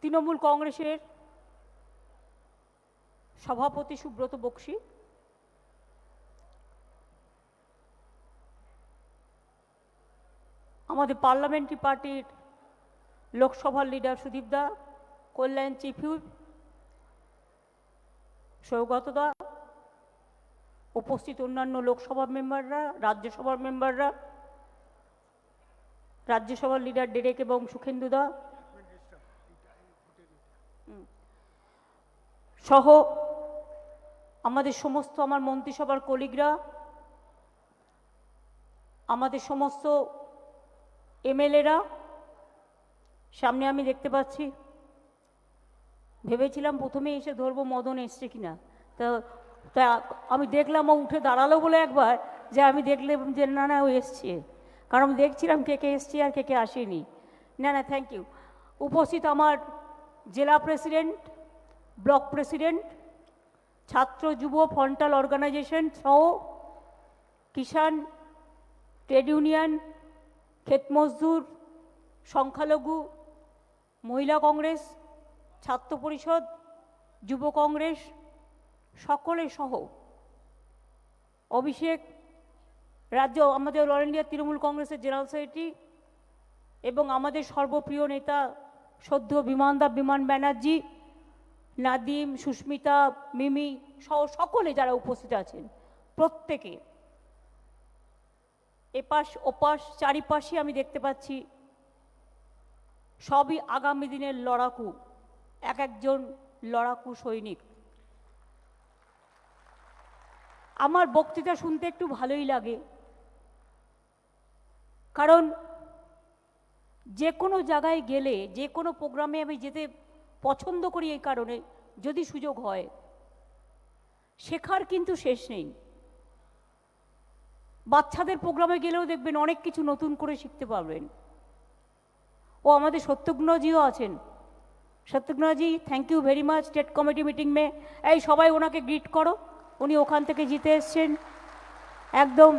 তৃণমূল কংগ্রেসের সভাপতি সুব্রত বক্সী, আমাদের পার্লামেন্টারি পার্টির লোকসভার লিডার সুদীপ দা, কল্যাণ চিফ হুইপ সৌগত দা, উপস্থিত অন্যান্য লোকসভার মেম্বাররা, রাজ্যসভার মেম্বাররা, রাজ্যসভার লিডার ডেরেক এবং সুখেন্দু দা সহ আমাদের সমস্ত আমার মন্ত্রিসভার কলিগরা, আমাদের সমস্ত এমএলএরা, সামনে আমি দেখতে পাচ্ছি। ভেবেছিলাম প্রথমে এসে ধরবো মদন এসছে কিনা, তা আমি দেখলাম ও উঠে দাঁড়ালো বলে একবার, যে আমি দেখলাম যে না না ও এসছে, কারণ আমি দেখছিলাম কে কে এসছে আর কে কে আসেনি। না না, থ্যাংক ইউ। উপস্থিত আমার জেলা প্রেসিডেন্ট, ব্লক প্রেসিডেন্ট, ছাত্র যুব ফ্রন্টাল অর্গানাইজেশন সহ কিষাণ, ট্রেড ইউনিয়ন, ক্ষেত মজদুর, সংখ্যালঘু, মহিলা কংগ্রেস, ছাত্র পরিষদ, যুব কংগ্রেস সকলে সহ অভিষেক, রাজ্য আমাদের অল ইন্ডিয়া তৃণমূল কংগ্রেসের জেনারেল সেক্রেটারি এবং আমাদের সর্বপ্রিয় নেতা সদ্য বিমান ব্যানার্জি, নাদিম, সুস্মিতা, মিমি সহ সকলে যারা উপস্থিত আছেন, প্রত্যেকে এপাশ ওপাশ চারিপাশে আমি দেখতে পাচ্ছি সবই আগামী দিনের লড়াকু, এক একজন লড়াকু সৈনিক। আমার বক্তৃতা শুনতে একটু ভালোই লাগে, কারণ যে কোনো জায়গায় গেলে, যে কোনো প্রোগ্রামে আমি যেতে পছন্দ করি এই কারণে, যদি সুযোগ হয় শেখার কিন্তু শেষ নেই। বাচ্চাদের প্রোগ্রামে গেলেও দেখবেন অনেক কিছু নতুন করে শিখতে পারবেন। ও আমাদের সত্যঘ্নজিও আছেন। সত্যঘ্নজি, thank you very much state committee meeting মে। এই সবাই ওনাকে গ্রিট করো, উনি ওখান থেকে জিতে এসছেন একদম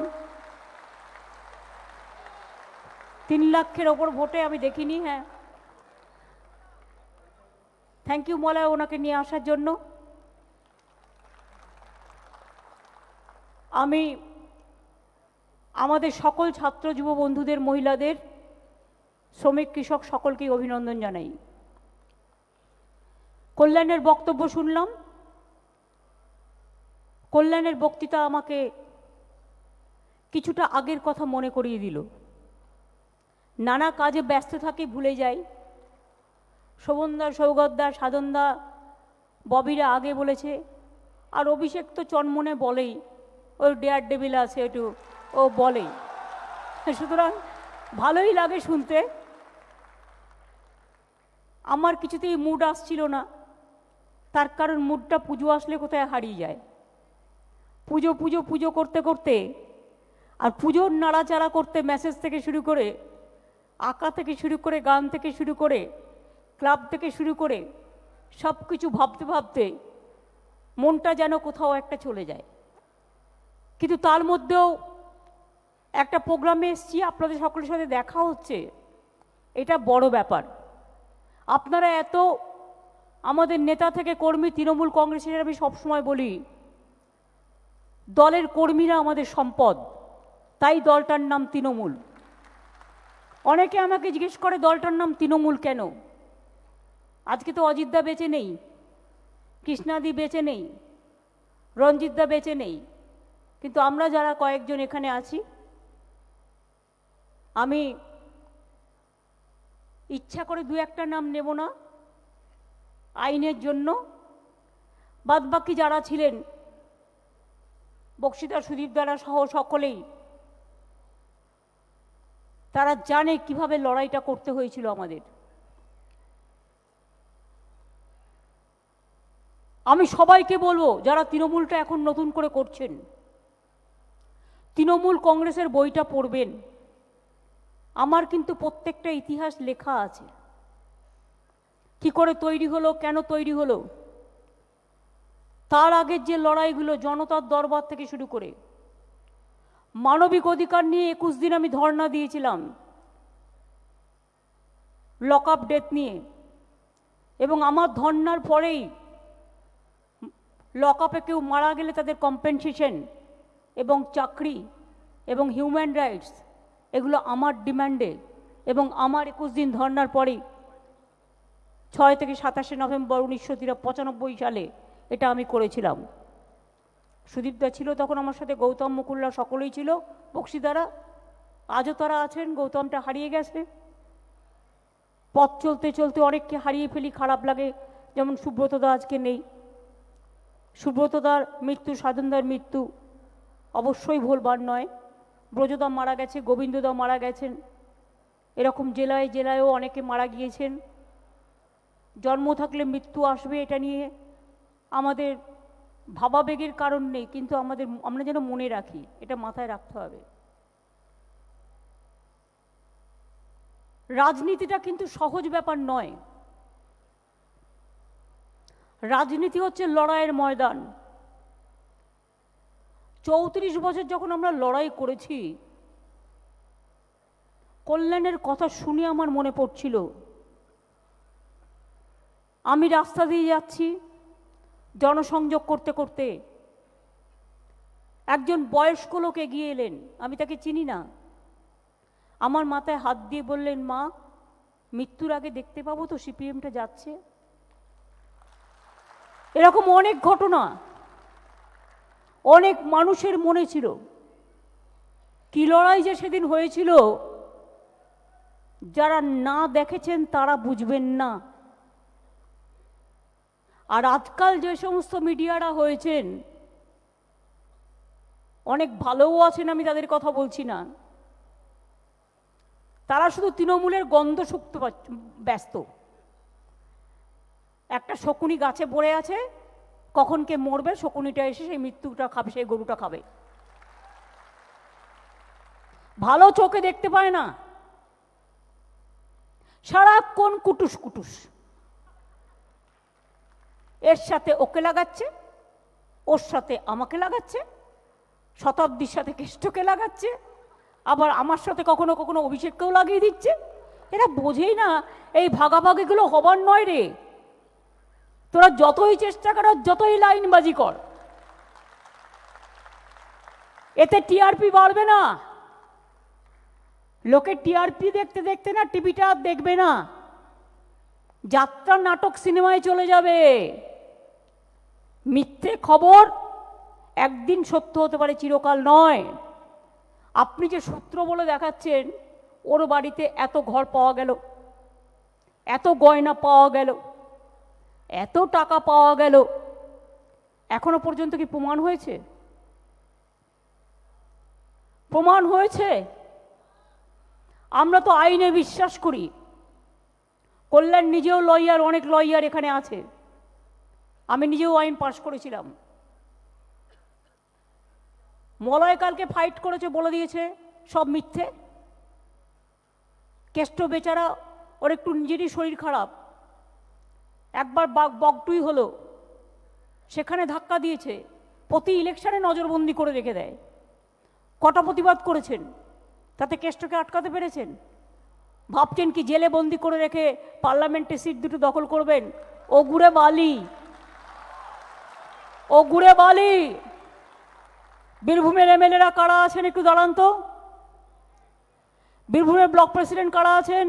3 লাখের ওপর ভোটে, আমি দেখিনি। হ্যাঁ, থ্যাংক ইউ মলয় ওনাকে নিয়ে আসার জন্য। আমি আমাদের সকল ছাত্র যুব বন্ধুদের, মহিলাদের, শ্রমিক কৃষক সকলকেই অভিনন্দন জানাই। কল্যাণের বক্তব্য শুনলাম। কল্যাণের বক্তৃতা আমাকে কিছুটা আগের কথা মনে করিয়ে দিল। নানা কাজে ব্যস্ত থাকি, ভুলে যাই। শোভনদা, সৌগতদা, সাধনদা, ববিরা আগে বলেছে, আর অভিষেক তো চনমনে বলেই, ওই ডেয়ার ডেভিল আছে একটু, ও বলেই, সুতরাং ভালোই লাগে শুনতে। আমার কিছুতেই মুড আসছিল না, তার কারণ মুডটা পুজো আসলে কোথায় হারিয়ে যায়। পুজো পুজো পুজো করতে করতে, আর পুজোর নাড়াচাড়া করতে, মেসেজ থেকে শুরু করে, আঁকা থেকে শুরু করে, গান থেকে শুরু করে, ক্লাব থেকে শুরু করে সব কিছু ভাবতে ভাবতে মনটা যেন কোথাও একটা চলে যায়। কিন্তু তার মধ্যেও একটা প্রোগ্রামে এসেছি, আপনাদের সকলের সাথে দেখা হচ্ছে, এটা বড় ব্যাপার। আপনারা এত, আমাদের নেতা থেকে কর্মী, তৃণমূল কংগ্রেসের, আমি সবসময় বলি দলের কর্মীরা আমাদের সম্পদ, তাই দলটার নাম তৃণমূল। অনেকে আমাকে জিজ্ঞেস করে দলটার নাম তৃণমূল কেন? আজকে তো অজিতদা বেঁচে নেই, কৃষ্ণাদি বেঁচে নেই, রঞ্জিতদা বেঁচে নেই, কিন্তু আমরা যারা কয়েকজন এখানে আছি, আমি ইচ্ছা করে 2-1টা নাম নেব না আইনের জন্য। বাদবাকি যারা ছিলেন, বক্সিদা, সুদীপ দ্বারা সহ সকলেই, তারা জানে কিভাবে লড়াইটা করতে হয়েছিল আমাদের। আমি সবাইকে বলবো, যারা তৃণমূলটা এখন নতুন করে করছেন, তৃণমূল কংগ্রেসের বইটা পড়বেন। আমার কিন্তু প্রত্যেকটা ইতিহাস লেখা আছে, কি করে তৈরি হলো, কেন তৈরি হলো, তার আগের যে লড়াইগুলো, জনতার দরবার থেকে শুরু করে, মানবিক অধিকার নিয়ে 21 দিন আমি ধর্ণা দিয়েছিলাম, লক আপ ডেথ নিয়ে, এবং আমার ধর্নার পরেই লকআপে কেউ মারা গেলে তাদের কম্পেনসেশন এবং চাকরি এবং হিউম্যান রাইটস, এগুলো আমার ডিমান্ডে এবং আমার 21 দিন ধর্নার পরেই 6 থেকে 27 নভেম্বর 1995 সালে এটা আমি করেছিলাম। সুদীপদা ছিল তখন আমার সাথে, গৌতম মুকুল্লা, সকলেই ছিল, বক্সিদারা, আজও তারা আছেন। গৌতমটা হারিয়ে গেছে। পথ চলতে চলতে অনেককে হারিয়ে ফেলি, খারাপ লাগে। যেমন সুব্রতদা আজকে নেই। সুব্রতদার মৃত্যু, সাধনদার মৃত্যু অবশ্যই ভুলবার নয়। ব্রজদা মারা গেছে, গোবিন্দদা মারা গেছেন, এরকম জেলায় জেলায়ও অনেকে মারা গিয়েছেন। জন্ম থাকলে মৃত্যু আসবে, এটা নিয়ে আমাদের ভাবাবেগের কারণ নেই, কিন্তু আমরা যেন মনে রাখি, এটা মাথায় রাখতে হবে। রাজনীতিটা কিন্তু সহজ ব্যাপার নয়। রাজনীতি হচ্ছে লড়াইয়ের ময়দান। 34 বছর যখন আমরা লড়াই করেছি, কল্যাণের কথা শুনে আমার মনে পড়ছিল, আমি রাস্তা দিয়ে যাচ্ছি জনসংযোগ করতে করতে, একজন বয়স্ক লোক এগিয়ে এলেন, আমি তাকে চিনি না, আমার মাথায় হাত দিয়ে বললেন, মা, মৃত্যুর আগে দেখতে পাবো তো সিপিএমটা যাচ্ছে? এরকম অনেক ঘটনা অনেক মানুষের মনে ছিল। কি লড়াই যে সেদিন হয়েছিল, যারা না দেখেছেন তারা বুঝবেন না। আর আজকাল যে সমস্ত মিডিয়ারা হয়েছেন, অনেক ভালোও আছেন, আমি তাদের কথা বলছি না, তারা শুধু তৃণমূলের গন্ধ শুকতে ব্যস্ত। একটা শকুনি গাছে পড়ে আছে, কখন কে মরবে, শকুনিটা এসে সেই মৃত্যুটা খাবে, সেই গরুটা খাবে। ভালো চোখে দেখতে পায় না, সারাক্ষণ কুটুস কুটুস, এর সাথে ওকে লাগাচ্ছে, ওর সাথে আমাকে লাগাচ্ছে, শতাব্দীর সাথে কেষ্টকে লাগাচ্ছে, আবার আমার সাথে কখনো কখনো অভিষেককেও লাগিয়ে দিচ্ছে। এরা বোঝেই না এই ভাগাভাগিগুলো হবার নয় রে। তোরা যতই চেষ্টা কর, যতই লাইনবাজি কর, এতে টিআরপি বাড়বে না। লোকে টিআরপি দেখতে দেখতে না টিভিটা আর দেখবে না, যাত্রা নাটক সিনেমায় চলে যাবে। মিথ্যে খবর একদিন সত্য হতে পারে, চিরকাল নয়। আপনি যে সূত্র বলে দেখাচ্ছেন, ওর বাড়িতে এত ঘর পাওয়া গেল, এত গয়না পাওয়া গেল, এত টাকা পাওয়া গেল, এখনো পর্যন্ত কি প্রমাণ হয়েছে? প্রমাণ হয়েছে? আমরা তো আইনে বিশ্বাস করি। কল্যাণ নিজেও লয়ার, অনেক লয়ার এখানে আছে, আমি নিজেও আইন পাশ করেছিলাম। মলয় কালকে ফাইট করেছে, বলে দিয়েছে সব মিথ্যে। কেষ্ট বেচারা, ওর একটু নিজেরই শরীর খারাপ, একবার বগটুই হলো, সেখানে ধাক্কা দিয়েছে, প্রতি ইলেকশনে নজরবন্দি করে রেখে দেয়। কটা প্রতিবাদ করেছেন, তাতে কেষ্টকে আটকাতে পেরেছেন? ভাবছেন কি জেলে বন্দি করে রেখে পার্লামেন্টে সিট দুটো দখল করবেন? ও গুড়ে বালি, ও গুড়ে বালি। বীরভূমের এমএলএরা কারা আছেন একটু দাঁড়ান তো। বীরভূমের ব্লক প্রেসিডেন্ট কারা আছেন?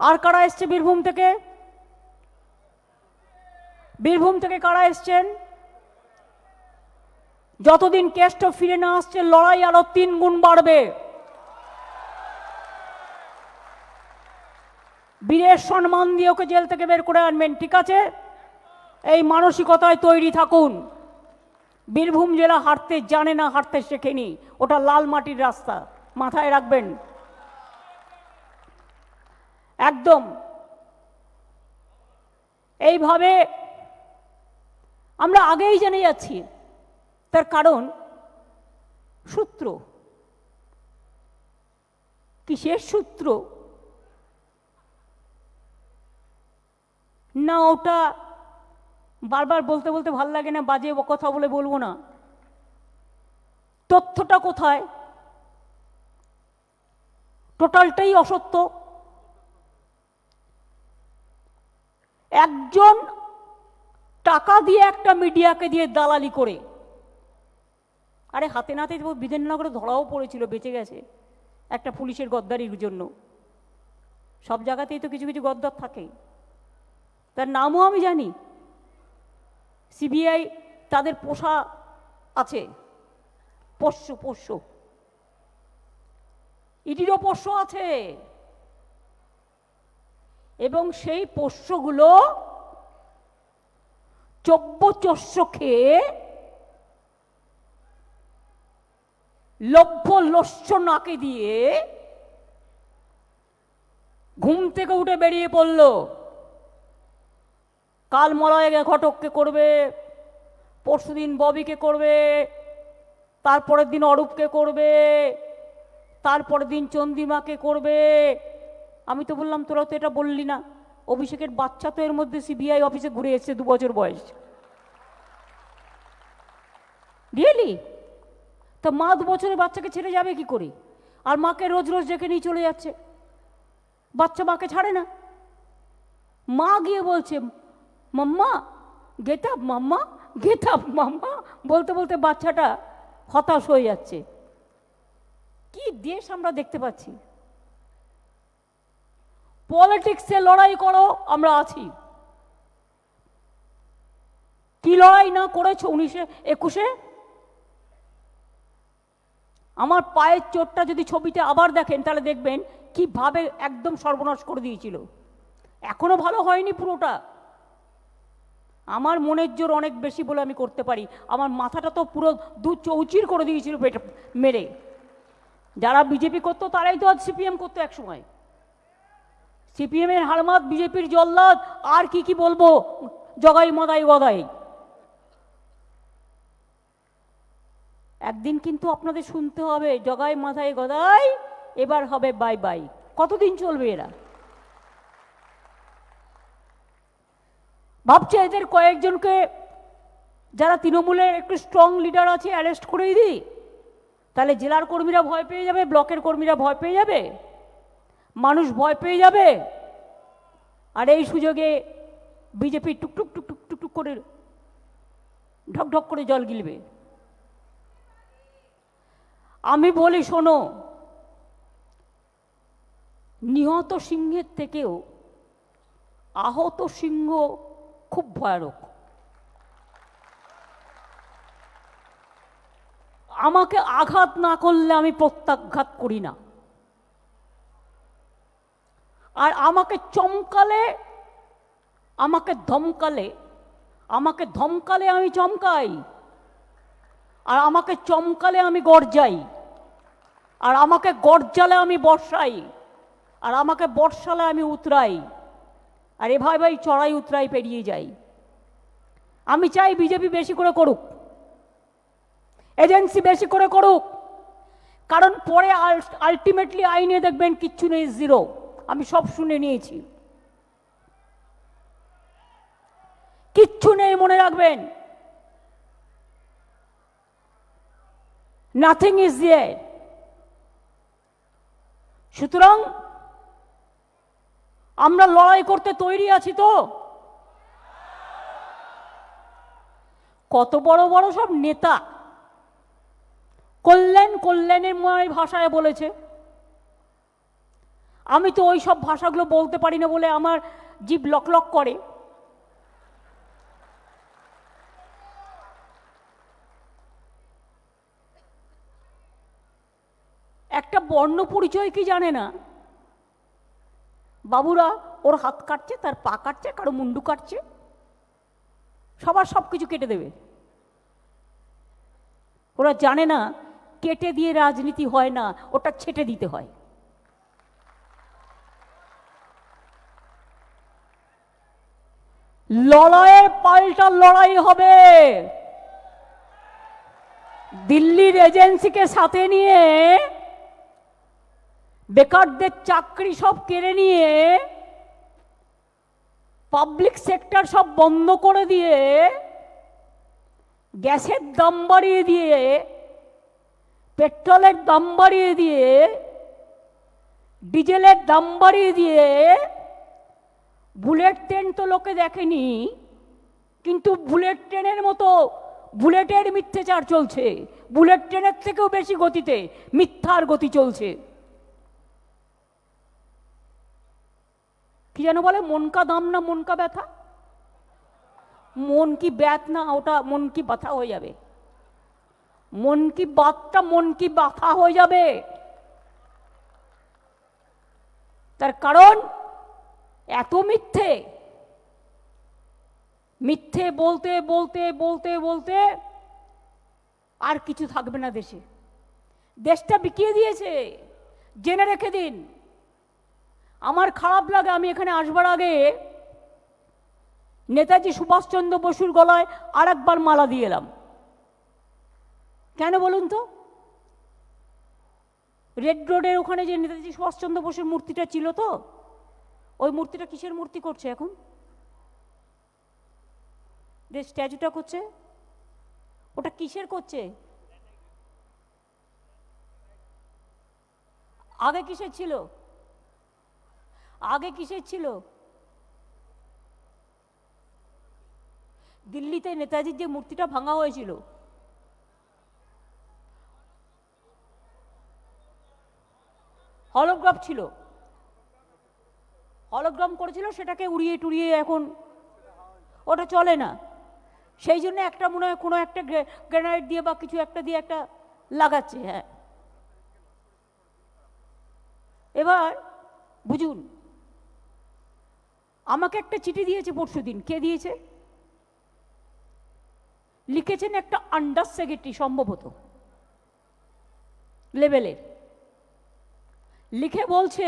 আর কারা এসছে বীরভূম থেকে? বীরভূম থেকে কারা এসছেন? যতদিন কেষ্ট ফিরে না আসছে, লড়াই আরো 3 গুণ বাড়বে। বীরের সম্মান দিয়ে ওকে জেল থেকে বের করে আনবেন, ঠিক আছে? এই মানসিকতায় তৈরি থাকুন। বীরভূম জেলা হাঁটতে জানে না, হাঁটতে শেখেনি, ওটা লাল মাটির রাস্তা, মাথায় রাখবেন একদম। এইভাবে আমরা আগেই জেনে যাচ্ছি, তার কারণ সূত্র। কিসের সূত্র? না, ওটা বারবার বলতে বলতে ভাল লাগে না, বাজে কথা বলে বলবো না। তথ্যটা কোথায়? টোটালটাই অসত্য। একজন টাকা দিয়ে একটা মিডিয়াকে দিয়ে দালালি করে, আরে হাতে নাতে বিধাননগরে ধরাও পড়েছিল, বেঁচে গেছে একটা পুলিশের গদ্দারির জন্য। সব জায়গাতেই তো কিছু কিছু গদ্দার থাকে, তার নামও আমি জানি। সিবিআই তাদের পোষা আছে, পোষ্য ইডিরও পোষ্য আছে, এবং সেই পোষ্যগুলো চব্য খেয়ে লভ্য লস্য নাকে দিয়ে ঘুম থেকে উঠে বেরিয়ে পড়ল। কাল মলয় ঘটককে করবে, পরশুদিন ববিকে করবে, তারপরের দিন অরূপকে করবে, তারপরের দিন চন্দ্রিমাকে করবে। আমি তো বললাম তোরা তো এটা বললি না, অভিষেকের বাচ্চা তো এর মধ্যে সিবিআই অফিসে ঘুরে এসছে, 2 বছর বয়স। রিয়েলি? তা মা 2 বছরের বাচ্চাকে ছেড়ে যাবে কি করে? আর মাকে রোজ রোজ ডেকে নিয়ে চলে যাচ্ছে, বাচ্চা মাকে ছাড়ে না। মা গিয়ে বলছে মাম্মা গেট আপ, মাম্মা গেট আপ, মাম্মা বলতে বলতে বাচ্চাটা হতাশ হয়ে যাচ্ছে। কি দেশ আমরা দেখতে পাচ্ছি! পলিটিক্সে লড়াই করো, আমরা আছি। কি লড়াই না করেছো 1921-এ? আমার পায়ের চোটটা যদি ছবিতে আবার দেখেন তাহলে দেখবেন কিভাবে একদম সর্বনাশ করে দিয়েছিল। এখনো ভালো হয়নি পুরোটা। আমার মনের জোর অনেক বেশি বলে আমি করতে পারি। আমার মাথাটা তো পুরো 2 চৌচির করে দিয়েছিল মেরে। যারা বিজেপি করতো তারাই তো আজ সিপিএম করতো এক সময়। সিপিএম এর হারমাত, বিজেপির জল্লাদ, আর কি বলবো, জগাই মদাই গদাই। একদিন কিন্তু আপনাদের শুনতে হবে জগাই মাথায় গদাই, এবার হবে বাই বাই। কতদিন চলবে এরা? ভাবছে এদের কয়েকজনকে, যারা তৃণমূলের একটু স্ট্রং লিডার আছে, অ্যারেস্ট করেই দিই, তাহলে জেলার কর্মীরা ভয় পেয়ে যাবে, ব্লকের কর্মীরা ভয় পেয়ে যাবে, মানুষ ভয় পেয়ে যাবে। আর এই সুযোগে বিজেপি টুকটুক টুকটুক টুকটুক করে ঢকঢক করে জল গিলবে। আমি বলি শোনো, নিহত সিংহের থেকেও আহত সিংহ খুব ভয়ানক। আমাকে আঘাত না করলে আমি প্রত্যাঘাত করি না, আর আমাকে চমকালে, আমাকে ধমকালে আমি চমকাই, আর আমাকে চমকালে আমি গর্জাই, আর আমাকে গর্জালে আমি বর্ষাই, আর আমাকে বর্ষালে আমি উতরাই, আর এভাবেই চড়াই উতরাই পেরিয়ে যাই। আমি চাই বিজেপি বেশি করে করুক, এজেন্সি বেশি করে করুক, কারণ পরে আলটিমেটলি আইনে দেখবেন কিচ্ছু নেই, জিরো। আমি সব শুনে নিয়েছি, কিচ্ছু নেই, মনে রাখবেন। Nothing is there. সুতরাং আমরা লড়াই করতে তৈরি আছি তো। কত বড় বড় সব নেতা কল্যাণের ভাষায় বলেছে, আমি তো ওই সব ভাষাগুলো বলতে পারি না বলে আমার জিভ লক করে। একটা বর্ণ পরিচয় কি জানে না বাবুরা, ওর হাত কাটছে, তার পা কাটছে, কারো মুন্ডু কাটছে, সবার সব কিছু কেটে দেবে। ওরা জানে না কেটে দিয়ে রাজনীতি হয় না, ওটা ছেটে দিতে হয়। লড়াইয়ের পাল্টা লড়াই হবে। দিল্লির এজেন্সিকে সাথে নিয়ে, বেকারদের চাকরি সব কেড়ে নিয়ে, পাবলিক সেক্টর সব বন্ধ করে দিয়ে, গ্যাসের দাম বাড়িয়ে দিয়ে, পেট্রোলের দাম বাড়িয়ে দিয়ে, ডিজেলের দাম বাড়িয়ে দিয়ে বুলেট ট্রেন তো লোকে দেখেনি, কিন্তু বুলেট ট্রেনের মতো বুলেটের মিথ্যাচার চলছে, বুলেট ট্রেনের থেকেও বেশি গতিতে মিথ্যার গতি চলছে। কি যেন বলে, মন কা দাম না মন কা ব্যথা, মন কি ব্যাথ না, ওটা মন কি ব্যথা হয়ে যাবে, মন কি বাতটা মন কি ব্যথা হয়ে যাবে। তার কারণ এত মিথ্যে, মিথ্যে বলতে বলতে বলতে বলতে আর কিছু থাকবে না দেশে, দেশটা বিকিয়ে দিয়েছে, জেনে রেখে দিন। আমার খারাপ লাগে, আমি এখানে আসবার আগে নেতাজি সুভাষচন্দ্র বসুর গলায় আর একবার মালা দিয়ে এলাম। কেন বলুন তো? রেড রোডের ওখানে যে নেতাজি সুভাষচন্দ্র বসুর মূর্তিটা ছিল, তো ওই মূর্তিটা কিসের মূর্তি করছে এখন? যে স্ট্যাচুটা করছে ওটা কিসের করছে? আগে কিসের ছিল? আগে কিসের ছিল? দিল্লিতে নেতাজির যে মূর্তিটা ভাঙা হয়েছিল, হলোগ্রাম ছিল, হলোগ্রাম করেছিল, সেটাকে উড়িয়ে টুড়িয়ে এখন ওটা চলে না। সেই জন্য একটা মনে হয় কোনো একটা গ্রেনাইট দিয়ে বা কিছু একটা দিয়ে একটা লাগাচ্ছে। হ্যাঁ, এবার বুঝুন, আমাকে একটা চিঠি দিয়েছে পরশুদিন। কে দিয়েছে? লিখেছেন একটা আন্ডার সেক্রেটারি সম্ভবত লেভেলের, লিখে বলছে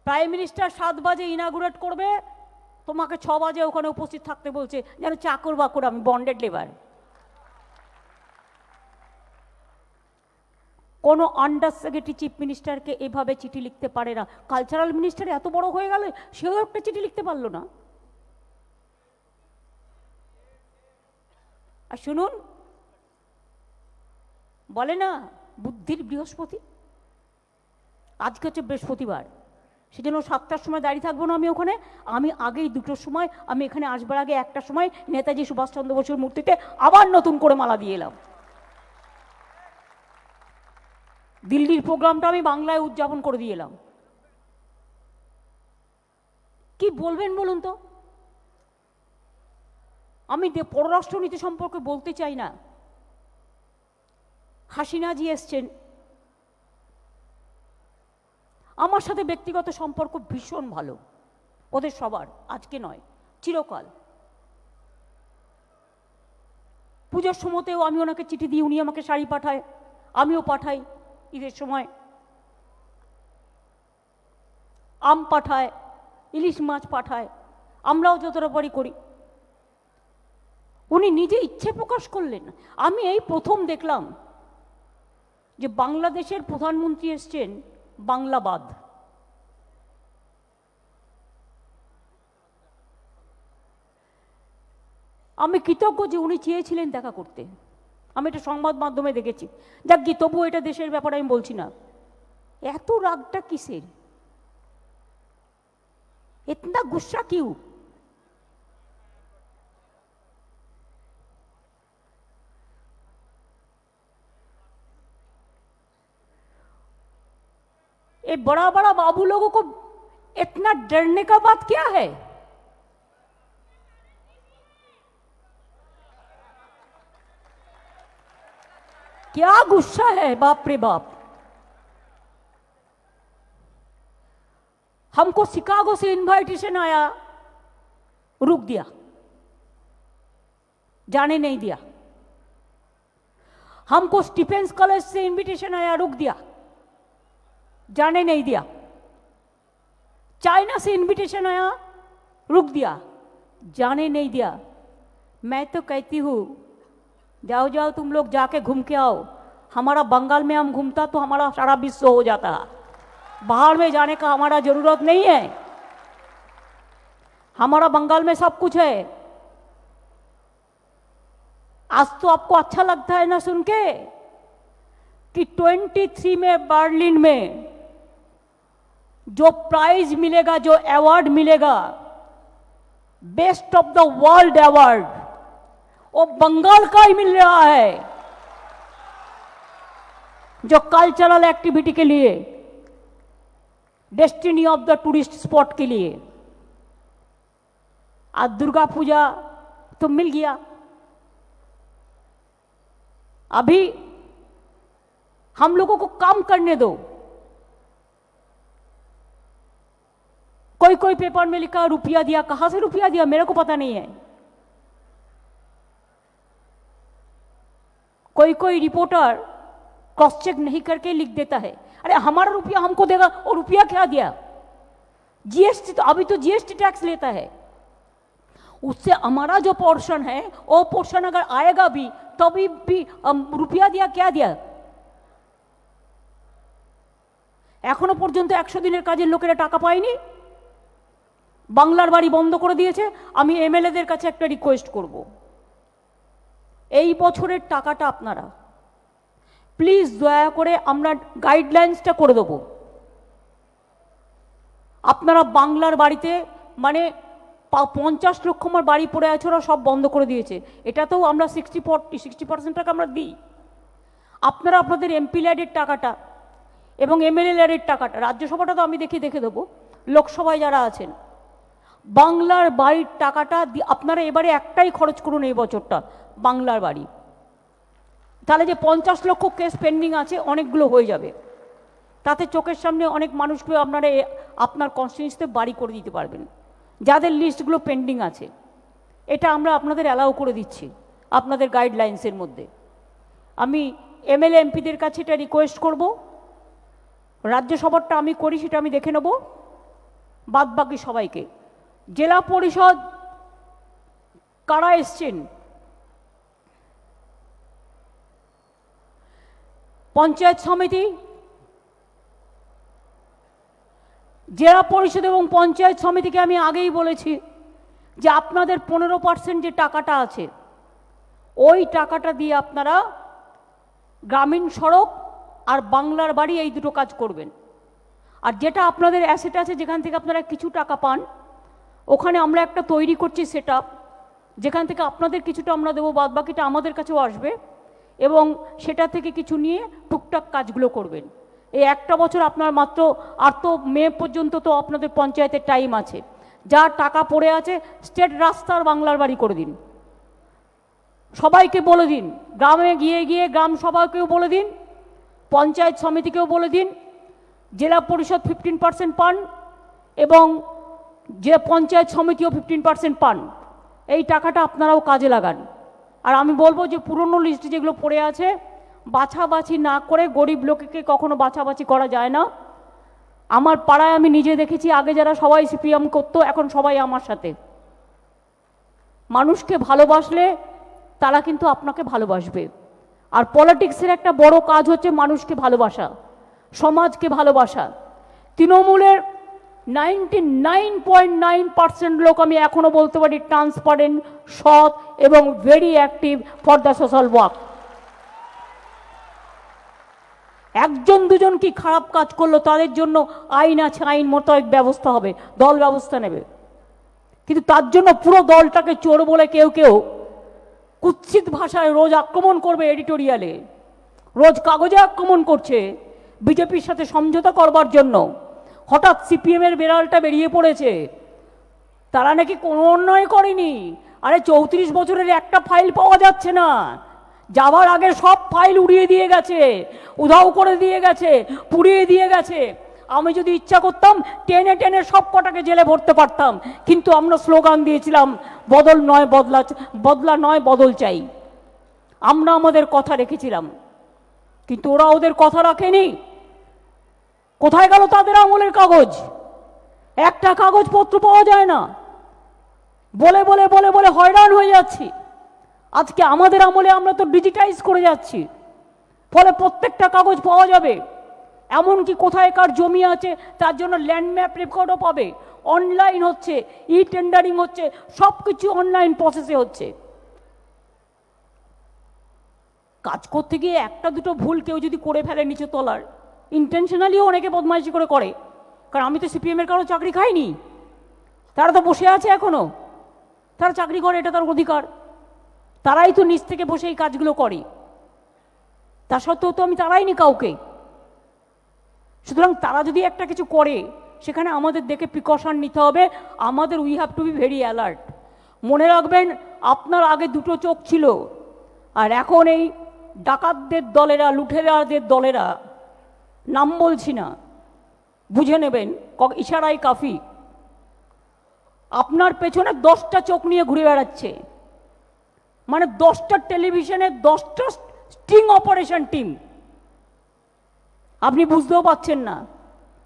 প্রাইম মিনিস্টার 7 বাজে ইনাগুরেট করবে, তোমাকে 6 বাজে ওখানে উপস্থিত থাকতে বলছে, যেন চাকর বাকর আমি, বন্ডেড লেবার। কোনো আন্ডার সেক্রেটারি চিফ মিনিস্টারকে এভাবে চিঠি লিখতে পারে না। কালচারাল মিনিস্টার এত বড় হয়ে গেল, সেও একটা চিঠি লিখতে পারলো না। আর শুনুন, বলে না বুদ্ধির বৃহস্পতি, আজকে হচ্ছে বৃহস্পতিবার, সেজন্য 7টার সময় দাঁড়িয়ে থাকবো না আমি ওখানে। আমি আগেই 2টোর সময়, আমি এখানে আসবার আগে 1টার সময় নেতাজি সুভাষচন্দ্র বসুর মূর্তিতে আবার নতুন করে মালা দিয়ে এলাম। দিল্লির প্রোগ্রামটা আমি বাংলায় উদযাপন করে দিয়ে এলাম। কি বলবেন বলুন তো? আমি পররাষ্ট্রনীতি সম্পর্কে বলতে চাই না। হাসিনাজি এসছেন, আমার সাথে ব্যক্তিগত সম্পর্ক ভীষণ ভালো, ওদের সবার, আজকে নয়, চিরকাল। পুজোর সময়তেও আমি ওনাকে চিঠি দিই, উনি আমাকে শাড়ি পাঠায়, আমিও পাঠাই। ঈদের সময় আম পাঠায়, ইলিশ মাছ পাঠায়, আমরাও যতটা পারি করি। উনি নিজে ইচ্ছে প্রকাশ করলেন। আমি এই প্রথম দেখলাম যে বাংলাদেশের প্রধানমন্ত্রী এসছেন বাংলাবাদ। আমি কৃতজ্ঞ যে উনি চেয়েছিলেন দেখা করতে। আমি এটা সংবাদ মাধ্যমে দেখেছি। যাক গিয়ে, তবুও এটা দেশের ব্যাপারে আমি বলছি না। এত রাগটা কিসের? इतना गुस्सा क्यों? ये बड़ा बड़ा बाबू लोगों को इतना डरने का बात क्या है? क्या गुस्सा है, बाप रे बाप। हमको शिकागो से इनवाइटेशन आया, रुक दिया, जाने नहीं दिया। हमको स्टीफेंस कॉलेज से इनविटेशन आया, रुक दिया, जाने नहीं दिया। चाइना से इनविटेशन आया, रुक दिया, जाने नहीं दिया। मैं तो कहती हूं, जाओ जाओ तुम लोग जाके घूम के आओ। हमारा बंगाल में हम घूमता तो हमारा सारा विश्व हो जाता। बाहर में जाने का हमारा जरूरत नहीं है, हमारा बंगाल में सब कुछ है। आज तो आपको अच्छा लगता है ना सुन के कि 23 में बर्लिन में जो प्राइज मिलेगा, जो अवार्ड मिलेगा, best of the world award, वो बंगाल का ही मिल रहा है, जो कल्चरल एक्टिविटी के लिए, destiny of the tourist spot के लिए। आज दुर्गा पूजा तो मिल गया, अभी हम लोगों को काम करने दो। कोई कोई पेपर में लिखा रुपया दिया, कहां से रुपया दिया मेरे को पता नहीं है। कोई कोई रिपोर्टर क्रॉस चेक नहीं करके लिख देता है, अरे हमारा रुपया हमको देगा, और रुपया क्या दिया? जीएसटी, तो अभी तो जीएसटी टैक्स लेता है, उससे हमारा जो पोर्शन है वो पोर्शन अगर आएगा भी तभी भी रुपया दिया, क्या दिया? এখনো পর্যন্ত 100 দিনের কাজের লোকেরা টাকা পায়নি, বাংলার বাড়ি বন্ধ করে দিয়েছে। আমি এমএলএদের কাছে একটা রিকোয়েস্ট করব, এই বছরের টাকাটা আপনারা প্লিজ দয়া করে আমরা গাইডলাইন্সটা করে দেব। আপনারা বাংলার বাড়িতে মানে 50 লক্ষ আমার বাড়ি পড়ে আছে, ওরা সব বন্ধ করে দিয়েছে, এটাতেও আমরা 60% টাকা আমরা দিই। আপনারা আপনাদের এমপি ল্যাডের টাকাটা এবং এমএলএ ল্যাডের টাকাটা, রাজ্যসভাটা তো আমি দেখে দেবো, লোকসভায় যারা আছেন, বাংলার বাড়ির টাকাটা আপনারা এবারে একটাই খরচ করুন এই বছরটা, বাংলার বাড়ি। তাহলে যে 50 লক্ষ কেস পেন্ডিং আছে অনেকগুলো হয়ে যাবে, তাতে চোখের সামনে অনেক মানুষকে আপনারা আপনার কনস্টিটিউয়েন্সিতে বাড়ি করে দিতে পারবেন, যাদের লিস্টগুলো পেন্ডিং আছে। এটা আমরা আপনাদের অ্যালাউ করে দিচ্ছি আপনাদের গাইডলাইন্সের মধ্যে। আমি এমএলএ এমপিদের কাছে এটা রিকোয়েস্ট করব, রাজ্যসভাটা আমি করি সেটা আমি দেখে নেব, বাদ বাকি সবাইকে। জেলা পরিষদ কারা এসছেন? পঞ্চায়েত সমিতি, জেলা পরিষদ এবং পঞ্চায়েত সমিতিকে আমি আগেই বলেছি যে আপনাদের 15% যে টাকাটা আছে ওই টাকাটা দিয়ে আপনারা গ্রামীণ সড়ক আর বাংলার বাড়ি এই দুটো কাজ করবেন। আর যেটা আপনাদের অ্যাসেট আছে যেখান থেকে আপনারা কিছু টাকা পান, ওখানে আমরা একটা তৈরি করছি সেটআপ, যেখান থেকে আপনাদের কিছুটা আমরা দেবো, বাদ বাকিটা আমাদের কাছেও আসবে, এবং সেটা থেকে কিছু নিয়ে টুকটাক কাজগুলো করবেন। এই একটা বছর আপনার মাত্র, আর তো মে পর্যন্ত তো আপনাদের পঞ্চায়েতের টাইম আছে, যা টাকা পড়ে আছে স্টেট রাস্তার বাংলার বাড়ি করে দিন, সবাইকে বলে দিন, গ্রামে গিয়ে গিয়ে গ্রাম সভাকেও বলে দিন, পঞ্চায়েত সমিতিকেও বলে দিন, জেলা পরিষদ 15% পান এবং যে পঞ্চায়েত সমিতিও 15% পান। এই টাকাটা আপনারাও কাজে লাগান। আর আমি বলবো যে পুরনো লিস্ট যেগুলো পড়ে আছে বাছাবাছি না করে, গরিব লোককে কখনো বাছাবাছি করা যায় না। আমার পাড়ায় আমি নিজে দেখেছি, আগে যারা সবাই সিপিএম করতো এখন সবাই আমার সাথে। মানুষকে ভালোবাসলে তারা কিন্তু আপনাকে ভালোবাসবে। আর পলিটিক্সের একটা বড় কাজ হচ্ছে মানুষকে ভালোবাসা, সমাজকে ভালোবাসা। তৃণমূলের 99.9% লোক আমি এখনো বলতে পারি ট্রান্সপারেন্ট, সৎ এবং very active for the social work. একজন দুজন কি খারাপ কাজ করলো তাদের জন্য আইন আছে, আইন মোতাবেক ব্যবস্থা হবে, দল ব্যবস্থা নেবে। কিন্তু তার জন্য পুরো দলটাকে চোর বলে কেউ কেউ কুৎসিত ভাষায় রোজ আক্রমণ করবে, এডিটোরিয়ালে রোজ কাগজে আক্রমণ করছে বিজেপির সাথে সমঝোতা করবার জন্য। হঠাৎ সিপিএমের বেড়ালটা বেরিয়ে পড়েছে, তারা নাকি কোনো অন্যায় করেনি। আরে 34 বছরের একটা ফাইল পাওয়া যাচ্ছে না, যাবার আগে সব ফাইল উড়িয়ে দিয়ে গেছে, উধাও করে দিয়ে গেছে, পুড়িয়ে দিয়ে গেছে। আমি যদি ইচ্ছা করতাম টেনে টেনে সব কটাকে জেলে ভরতে পারতাম, কিন্তু আমরা স্লোগান দিয়েছিলাম বদল নয় বদলা, বদলা নয় বদল চাই। আমরা আমাদের কথা রেখেছিলাম, কিন্তু ওরা ওদের কথা রাখেনি। কোথায় গেল তাদের আমলের কাগজ? একটা কাগজপত্র পাওয়া যায় না। বলে বলে বলে বলে হয়রান হয়ে যাচ্ছি। আজকে আমাদের আমলে আমরা তো ডিজিটাইজ করে যাচ্ছি, ফলে প্রত্যেকটা কাগজ পাওয়া যাবে। এমনকি কোথায় কার জমি আছে তার জন্য ল্যান্ড ম্যাপ রেকর্ডও পাবে। অনলাইন হচ্ছে, ই টেন্ডারিং হচ্ছে, সব কিছু অনলাইন প্রসেসে হচ্ছে। কাজ করতে গিয়ে একটা দুটো ভুল কেউ যদি করে ফেলে নিচে তলার, ইন্টেনশনালিও অনেকে বদমাইশি করে, কারণ আমি তো সিপিএমের কারো চাকরি খাইনি, তারা তো বসে আছে এখনো, তারা চাকরি করে, এটা তার অধিকার, তারাই তো নিচ থেকে বসে এই কাজগুলো করে, তা সত্ত্বেও তো আমি তারাইনি কাউকে। সুতরাং তারা যদি একটা কিছু করে সেখানে আমাদের দেখে প্রিকশন নিতে হবে, আমাদের we have to be very alert. মনে রাখবেন আপনার আগে দুটো চোখ ছিল, আর এখন এই ডাকাতদের দলেরা, লুঠেরাদের দলেরা, নাম বলছি না, বুঝে নেবেন, ইশারাই কাফি, আপনার পেছনে 10টা চোখ নিয়ে ঘুরে বেড়াচ্ছে, মানে 10টা টেলিভিশনে 10টা স্টিং অপারেশন টিম, আপনি বুঝতেও পাচ্ছেন না।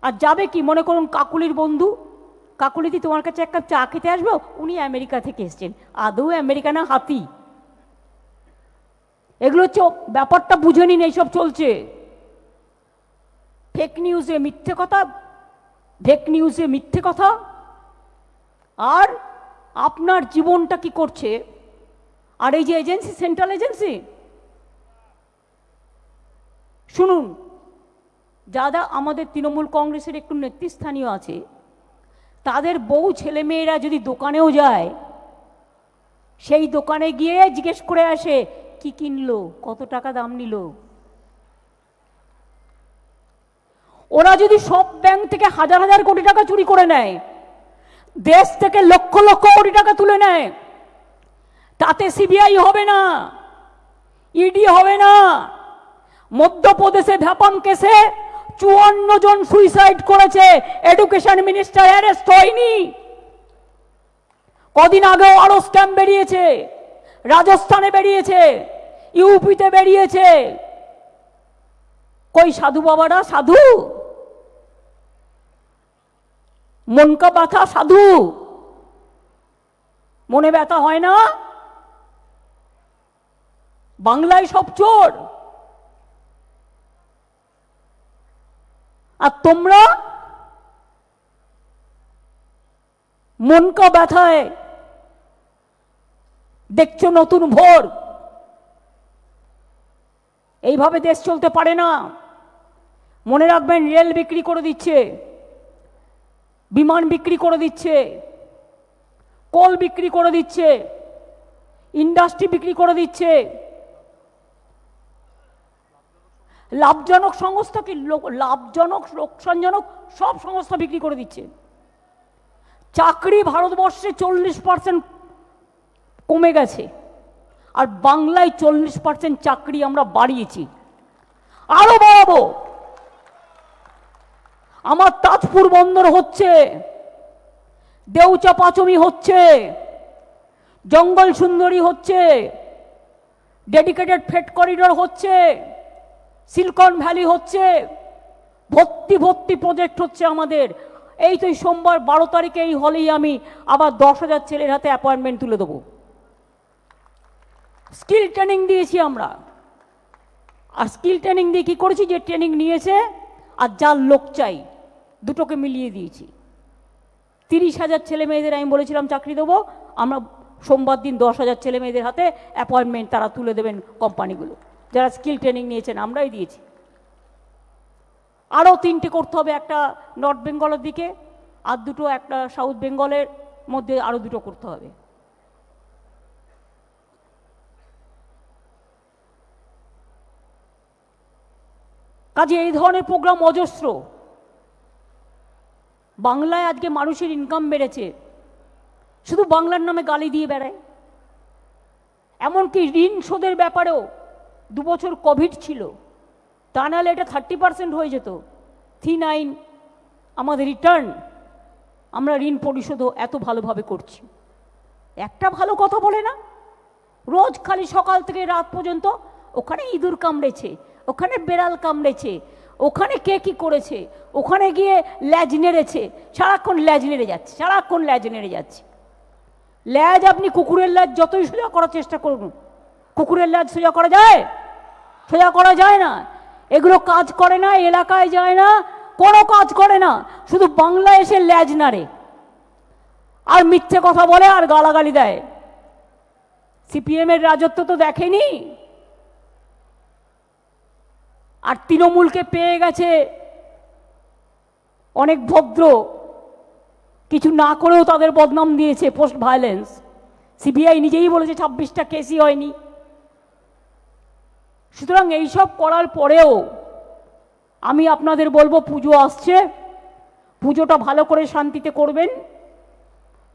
আর যাবে কি, মনে করুন কাকুলির বন্ধু, কাকুলিদি তোমার কাছে এক কাপ চা খেতে আসবো, উনি আমেরিকা থেকে এসছেন, আদৌ আমেরিকা না হাতি, এগুলো হচ্ছে ব্যাপারটা, বুঝে নিন এইসব চলছে। ফেক নিউজে মিথ্যে কথা, ফেক নিউজে মিথ্যে কথা, আর আপনার জীবনটা কি করছে। আর এই যে এজেন্সি, সেন্ট্রাল এজেন্সি, শুনুন, যারা আমাদের তৃণমূল কংগ্রেসের একটু নেতৃস্থানীয় আছে, তাদের বউ ছেলে মেয়েরা যদি দোকানেও যায়, সেই দোকানে গিয়ে জিজ্ঞেস করে আসে কি কিনলো, কত টাকা দাম নিল। ওরা যদি সব ব্যাংক থেকে হাজার হাজার কোটি টাকা চুরি করে নেয়, দেশ থেকে লক্ষ লক্ষ কোটি টাকা তুলে নেয়, তাতে সিবিআই হবে না, ইডি হবে না। মধ্যপ্রদেশে ভ্যাপন কেসে 54 জন সুইসাইড করেছে, এডুকেশন মিনিস্টার অ্যারেস্ট হয়নি। কদিন আগেও আরো স্ক্যাম বেরিয়েছে, রাজস্থানে বেরিয়েছে, ইউপিতে বেরিয়েছে। কই সাধু বাবারা, সাধু মন কা ব্যথা, সাধু মনে ব্যথা হয় না? বাংলায় সব চোর, আর তোমরা মন কা ব্যথায় দেখছো নতুন ভোর। এইভাবে দেশ চলতে পারে না। মনে রাখবেন, রেল বিক্রি করে দিচ্ছে, বিমান বিক্রি করে দিচ্ছে, কোল বিক্রি করে দিচ্ছে, ইন্ডাস্ট্রি বিক্রি করে দিচ্ছে, লাভজনক সংস্থা কি, লাভজনক, লোকসানজনক সব সংস্থা বিক্রি করে দিচ্ছে। চাকরি ভারতবর্ষে 40% কমে গেছে, আর বাংলায় 40% চাকরি আমরা বাড়িয়েছি, আরো বাড়াবো। আমার তাজপুর বন্দর হচ্ছে, দেউচা পাচমি হচ্ছে, জঙ্গল সুন্দরী হচ্ছে, ডেডিকেটেড ফ্রেট করিডোর হচ্ছে, সিলিকন ভ্যালি হচ্ছে, ভর্তি ভর্তি প্রজেক্ট হচ্ছে আমাদের। এই তো সোমবার 12 তারিখে এই হলেই আমি আবার 10,000 ছেলের হাতে অ্যাপয়েন্টমেন্ট তুলে দেবো। স্কিল ট্রেনিং দিয়েছি আমরা, আর স্কিল ট্রেনিং দিয়ে কি করেছি, যে ট্রেনিং নিয়েছে আর যার লোক চাই দুটোকে মিলিয়ে দিয়েছি। 30,000 ছেলে মেয়েদের আমি বলেছিলাম চাকরি দেবো, আমরা সোমবার দিন 10,000 ছেলে মেয়েদের হাতে অ্যাপয়েন্টমেন্ট তারা তুলে দেবেন কোম্পানিগুলো, যারা স্কিল ট্রেনিং নিয়েছেন, আমরাই দিয়েছি। আরও 3টে করতে হবে, একটা নর্থ বেঙ্গলের দিকে, আর 2টো একটা সাউথ বেঙ্গলের মধ্যে, আরও 2টো করতে হবে। কাজে এই ধরনের প্রোগ্রাম অজস্র। বাংলায় আজকে মানুষের ইনকাম বেড়েছে, শুধু বাংলার নামে গালি দিয়ে বেড়ায়। এমনকি ঋণ শোধের ব্যাপারেও 2 বছর কোভিড ছিল, তা নাহলে এটা 30% হয়ে যেত। 3-9 আমাদের রিটার্ন, আমরা ঋণ পরিশোধও এত ভালোভাবে করছি। একটা ভালো কথা বলে না, রোজ খালি সকাল থেকে রাত পর্যন্ত ওখানে ইঁদুর কামড়েছে, ওখানে বেড়াল কামড়েছে, ওখানে কে কি করেছে, ওখানে গিয়ে ল্যাজ নেড়েছে, সারাক্ষণ ল্যাজ নেড়ে যাচ্ছে, সারাক্ষণ ল্যাজ নেড়ে যাচ্ছে। ল্যাজ আপনি কুকুরের ল্যাজ যতই সোজা করার চেষ্টা করুন, কুকুরের ল্যাজ সোজা করা যায়? সোজা করা যায় না। এগুলো কাজ করে না, এলাকায় যায় না, কোনো কাজ করে না, শুধু বাংলায় এসে ল্যাজ নাড়ে আর মিথ্যে কথা বলে আর গালাগালি দেয়। সিপিএমের রাজত্ব তো দেখেনি, আর তৃণমূলকে পেয়ে গেছে অনেক ভদ্র কিছু না করেও তাদের বদনাম দিয়েছে পোস্ট ভায়োলেন্স। সিবিআই নিজেই বলেছে 26টা কেসই হয়নি। সুতরাং এইসব করার পরেও আমি আপনাদের বলবো, পুজো আসছে, পুজোটা ভালো করে শান্তিতে করবেন।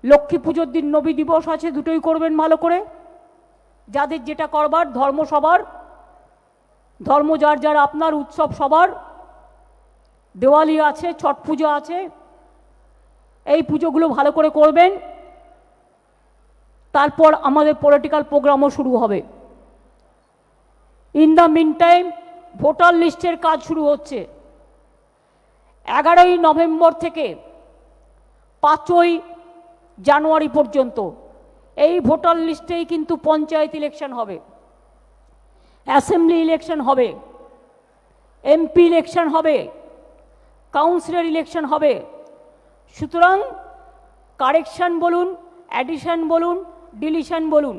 লক্ষ্মী পুজোর দিন নবী দিবস আছে, দুটোই করবেন ভালো করে। যাদের যেটা করবার, ধর্ম সবার, ধর্ম যার যার, আপনার উৎসব সবার। দেওয়ালি আছে, ছট পুজো আছে, এই পুজোগুলো ভালো করে করবেন। তারপর আমাদের পলিটিক্যাল প্রোগ্রামও শুরু হবে। In the mean time voter লিস্টের কাজ শুরু হচ্ছে। 11ই নভেম্বর থেকে 5ই জানুয়ারি পর্যন্ত এই ভোটার লিস্টেই কিন্তু পঞ্চায়েত ইলেকশন হবে, অ্যাসেম্বলি ইলেকশন হবে, এমপি ইলেকশন হবে, কাউন্সিলর ইলেকশন হবে। সুতরাং কারেকশন বলুন, অ্যাডিশন বলুন, ডিলিশন বলুন,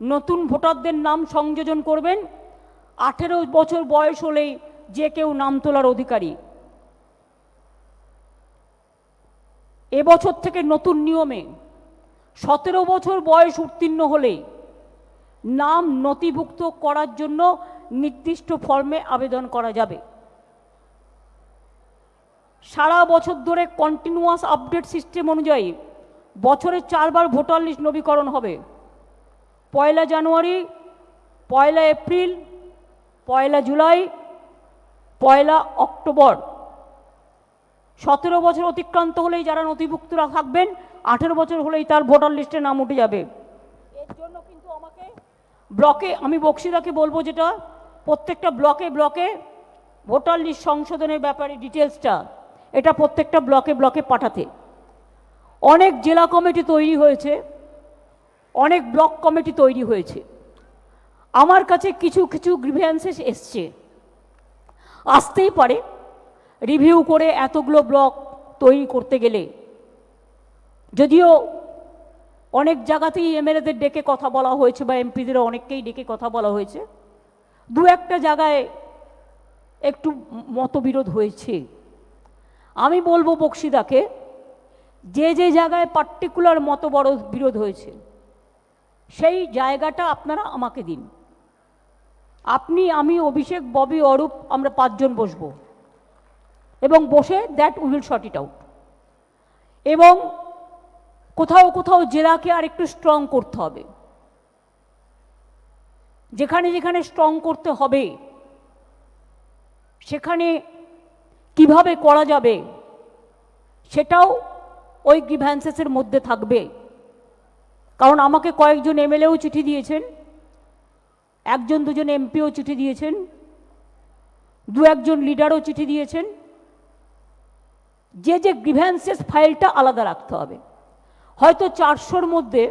নতুন ভোটারদের নাম সংযোজন করবেন। 18 বছর বয়স হলেই যে কেউ নাম তোলার অধিকারী। এবছর থেকে নতুন নিয়মে 17 বছর বয়স উত্তীর্ণ হলেই নাম নথিভুক্ত করার জন্য নির্দিষ্ট ফর্মে আবেদন করা যাবে। সারা বছর ধরে কন্টিনিউয়াস আপডেট সিস্টেম অনুযায়ী বছরে 4 বার ভোটার লিস্ট নবীকরণ হবে। 1 জানুয়ারি, 1 এপ্রিল, 1 জুলাই, 1 অক্টোবর। 17 বছর অতিক্রান্ত হলেই যারা নথিভুক্তরা থাকবেন, 18 বছর হলেই তার ভোটার লিস্টে নাম উঠে যাবে। এর জন্য কিন্তু আমাকে ব্লকে, আমি বক্সিদাকে বলবো, যেটা প্রত্যেকটা ব্লকে ব্লকে ভোটার লিস্ট সংশোধনের ব্যাপারে ডিটেলসটা এটা প্রত্যেকটা ব্লকে ব্লকে পাঠাতে। অনেক জেলা কমিটি তৈরি হয়েছে, অনেক ব্লক কমিটি তৈরি হয়েছে। আমার কাছে কিছু কিছু গ্রিভিয়েন্সেস এসছে, আসতেই পারে। রিভিউ করে এতগুলো ব্লক তৈরি করতে গেলে, যদিও অনেক জায়গাতেই এমএলএদের ডেকে কথা বলা হয়েছে বা এমপিদের অনেককেই ডেকে কথা বলা হয়েছে, দু একটা জায়গায় একটু মতবিরোধ হয়েছে। আমি বলবো বক্সিদাকে, যে যে জায়গায় পার্টিকুলার বিরোধ হয়েছে সেই জায়গাটা আপনারা আমাকে দিন। আপনি, আমি, অভিষেক, ববি, অরূপ, আমরা 5 জন বসবো এবং বসে that we will short it out. এবং কোথাও কোথাও জেলাকে আর একটু স্ট্রং করতে হবে। যেখানে যেখানে স্ট্রং করতে হবে সেখানে কিভাবে করা যাবে সেটাও ওই গ্রিভ্যান্সেসের মধ্যে থাকবে। কারণ আমাকে কয়েকজন এমএলএও চিঠি দিয়েছেন, 1-2 এমপিও চিঠি দিয়েছেন, 2-1 লিডারও চিঠি দিয়েছেন। যে যে গ্রিভ্যান্সেস ফাইলটা আলাদা রাখতে হবে। হয়তো 400-র মধ্যে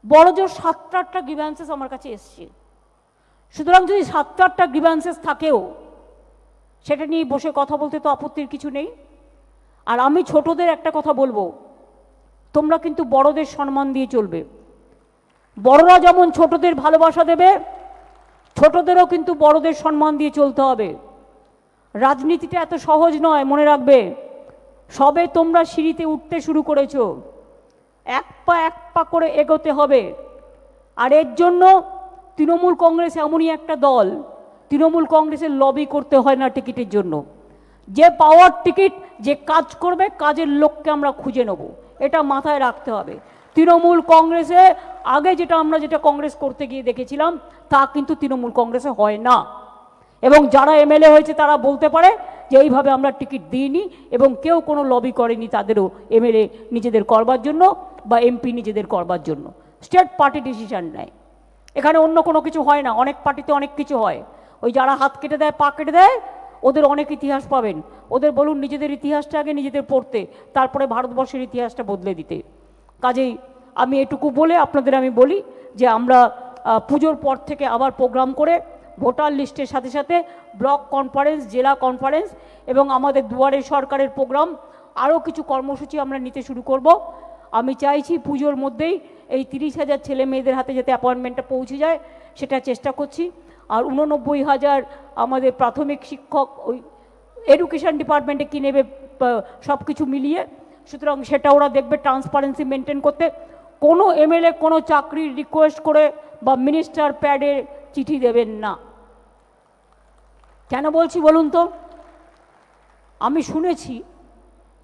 বড় জোর 7-8টা গ্রিভ্যান্সেস আমার কাছে এসছে। সুতরাং যদি 7-8টা গ্রিভ্যান্সেস থাকেও সেটা নিয়ে বসে কথা বলতে তো আপত্তির কিছু নেই। আর আমি ছোটদের একটা কথা বলবো, তোমরা কিন্তু বড়দের সম্মান দিয়ে চলবে। বড়রা যেমন ছোটদের ভালোবাসা দেবে, ছোটদেরও কিন্তু বড়দের সম্মান দিয়ে চলতে হবে। রাজনীতিটা এত সহজ নয়, মনে রাখবে। সবে তোমরা সিঁড়িতে উঠতে শুরু করেছো, এক পা করে এগোতে হবে। আর এর জন্য তৃণমূল কংগ্রেস এমনই একটা দল, তৃণমূল কংগ্রেসের লবি করতে হয় না টিকিটের জন্য। যে পাওয়ার টিকিট, যে কাজ করবে, কাজের লোককে আমরা খুঁজে নেব, এটা মাথায় রাখতে হবে। তৃণমূল কংগ্রেসে আগে আমরা যেটা কংগ্রেস করতে গিয়ে দেখেছিলাম তা কিন্তু তৃণমূল কংগ্রেসে হয় না। এবং যারা এমএলএ হয়েছে তারা বলতে পারে যে এইভাবে আমরা টিকিট দিইনি এবং কেউ কোনো লবি করেনি তাদেরও এমএলএ নিজেদের করবার জন্য বা এমপি নিজেদের করবার জন্য। স্টেট পার্টি ডিসিশন নেয়, এখানে অন্য কোনো কিছু হয় না। অনেক পার্টিতে অনেক কিছু হয়, ওই যারা হাত কেটে দেয়, পা কেটে দেয়, ওদের অনেক ইতিহাস পাবেন। ওদের বলুন নিজেদের ইতিহাসটা আগে নিজেদের পড়তে, তারপরে ভারতবর্ষের ইতিহাসটা বদলে দিতে। কাজেই আমি এটুকু বলে আপনাদের আমি বলি যে আমরা পুজোর পর থেকে আবার প্রোগ্রাম করে ভোটার লিস্টের সাথে সাথে ব্লক কনফারেন্স, জেলা কনফারেন্স এবং আমাদের দুয়ারে সরকারের প্রোগ্রাম, আরও কিছু কর্মসূচি আমরা নিতে শুরু করব। আমি চাইছি পুজোর মধ্যেই এই 30,000 ছেলে মেয়েদের হাতে যাতে অ্যাপয়েন্টমেন্টটা পৌঁছে যায়, সেটা চেষ্টা করছি। আর 89,000 আমাদের প্রাথমিক শিক্ষক, ওই এডুকেশন ডিপার্টমেন্টে কী নেবে সব কিছু মিলিয়ে। সুতরাং সেটা ওরা দেখবে ট্রান্সপারেন্সি মেনটেন করতে। কোনো এমএলএ কোনো চাকরির রিকোয়েস্ট করে বা মিনিস্টার প্যাডে চিঠি দেবেন না। কেন বলছি বলুন তো? আমি শুনেছি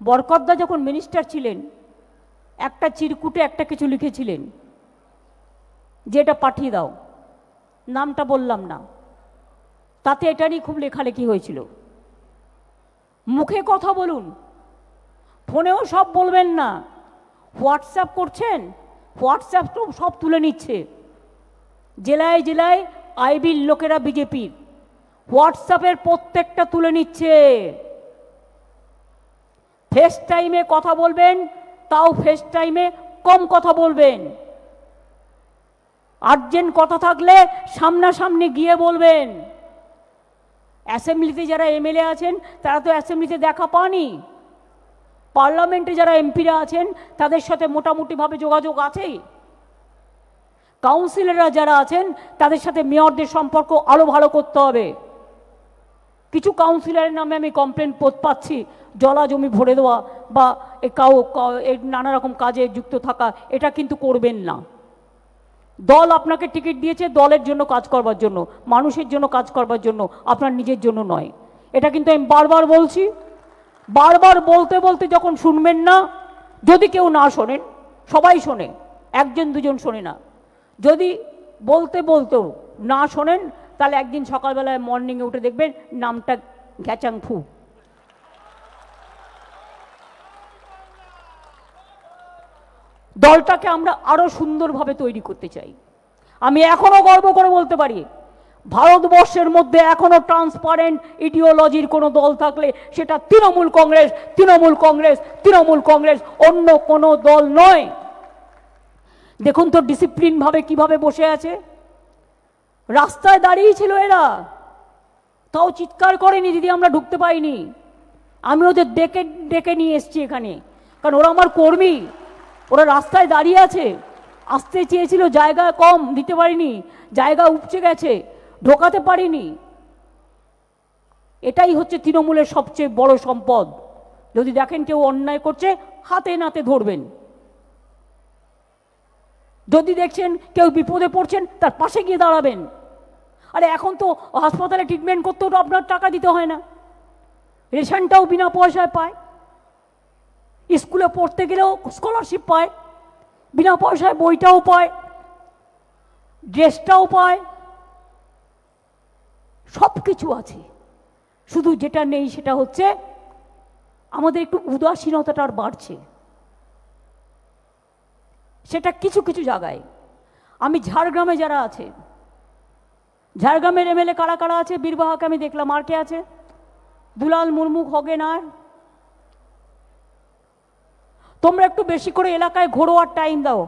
বরকতদা যখন মিনিস্টার ছিলেন একটা চিরকুটে একটা কিছু লিখেছিলেন, যেটা পাঠিয়ে দাও, নামটা বললাম না, তাতে এটা নিয়ে খুব লেখালেখি হয়েছিল। মুখে কথা বলুন, ফোনেও সব বলবেন না। হোয়াটসঅ্যাপ করছেন, হোয়াটসঅ্যাপ তো সব তুলে নিচ্ছে। জেলায় জেলায় আইবির লোকেরা বিজেপির হোয়াটসঅ্যাপের প্রত্যেকটা তুলে নিচ্ছে। ফেস টাইমে কথা বলবেন, তাও ফেস টাইমে কম কথা বলবেন। আর্জেন্ট কথা থাকলে সামনাসামনি গিয়ে বলবেন। অ্যাসেম্বলিতে যারা এমএলএ আছেন তারা তো অ্যাসেম্বলিতে দেখা পানই, পার্লামেন্টে যারা এমপিরা আছেন তাদের সাথে মোটামুটিভাবে যোগাযোগ আছেই। কাউন্সিলররা যারা আছেন তাদের সাথে মেয়রদের সম্পর্ক আরও ভালো করতে হবে। কিছু কাউন্সিলরের নামে আমি কমপ্লেন পাচ্ছি, জলা জমি ভরে দেওয়া বা নানা রকম কাজে যুক্ত থাকা, এটা কিন্তু করবেন না। দল আপনাকে টিকিট দিয়েছে দলের জন্য কাজ করবার জন্য, মানুষের জন্য কাজ করবার জন্য, আপনার নিজের জন্য নয়। এটা কিন্তু আমি বারবার বলছি। বারবার বলতে বলতে যখন শুনবেন না, যদি কেউ না শোনেন, সবাই শোনে, একজন দুজন শোনে না, যদি বলতে বলতেও না শোনেন, তাহলে একদিন সকালবেলায় মর্নিংয়ে উঠে দেখবেন নামটা ঘ্যাচাংফু। দলটাকে আমরা আরো সুন্দরভাবে তৈরি করতে চাই। আমি এখনো গর্ব করে বলতে পারি, ভারতবর্ষের মধ্যে এখনো ট্রান্সপারেন্ট ইডিওলজির কোনো দল থাকলে সেটা তৃণমূল কংগ্রেস, তৃণমূল কংগ্রেস, তৃণমূল কংগ্রেস, অন্য কোনো দল নয়। দেখুন তো ডিসিপ্লিন ভাবে কিভাবে বসে আছে। রাস্তায় দাঁড়িয়ে ছিল এরা, তাও চিৎকার করেনি দিদি আমরা ঢুকতে পাইনি। আমি ওদের ডেকে ডেকে নিয়ে এসছি এখানে, কারণ ওরা আমার কর্মী। ওরা রাস্তায় দাঁড়িয়ে আছে, আসতে চেয়েছিল, জায়গা কম, দিতে পারিনি, জায়গা উপচে গেছে, ঢোকাতে পারিনি। এটাই হচ্ছে তৃণমূলের সবচেয়ে বড় সম্পদ। যদি দেখেন কেউ অন্যায় করছে, হাতে নাতে ধরবেন। যদি দেখছেন কেউ বিপদে পড়ছেন, তার পাশে গিয়ে দাঁড়াবেন। আরে এখন তো হাসপাতালে ট্রিটমেন্ট করতেও আপনার টাকা দিতে হয় না, রেশনটাও বিনা পয়সায় পায়, স্কুলে পড়তে গেলেও স্কলারশিপ পায়, বিনা পয়সায় বইটাও পায়, ড্রেসটাও পায়, সব কিছু আছে। শুধু যেটা নেই সেটা হচ্ছে আমাদের একটু উদাসীনতাটা বাড়ছে। সেটা কিছু কিছু জায়গায়। আমি ঝাড়গ্রামে যারা আছে, ঝাড়গ্রামের এমএলএ কারা কারা আছে, বীরবাহাকে আমি দেখলাম, আর কে আছে? দুলাল মুর্মু, খগেন। আর তোমরা একটু বেশি করে এলাকায় ঘোরো আর টাইম দাও,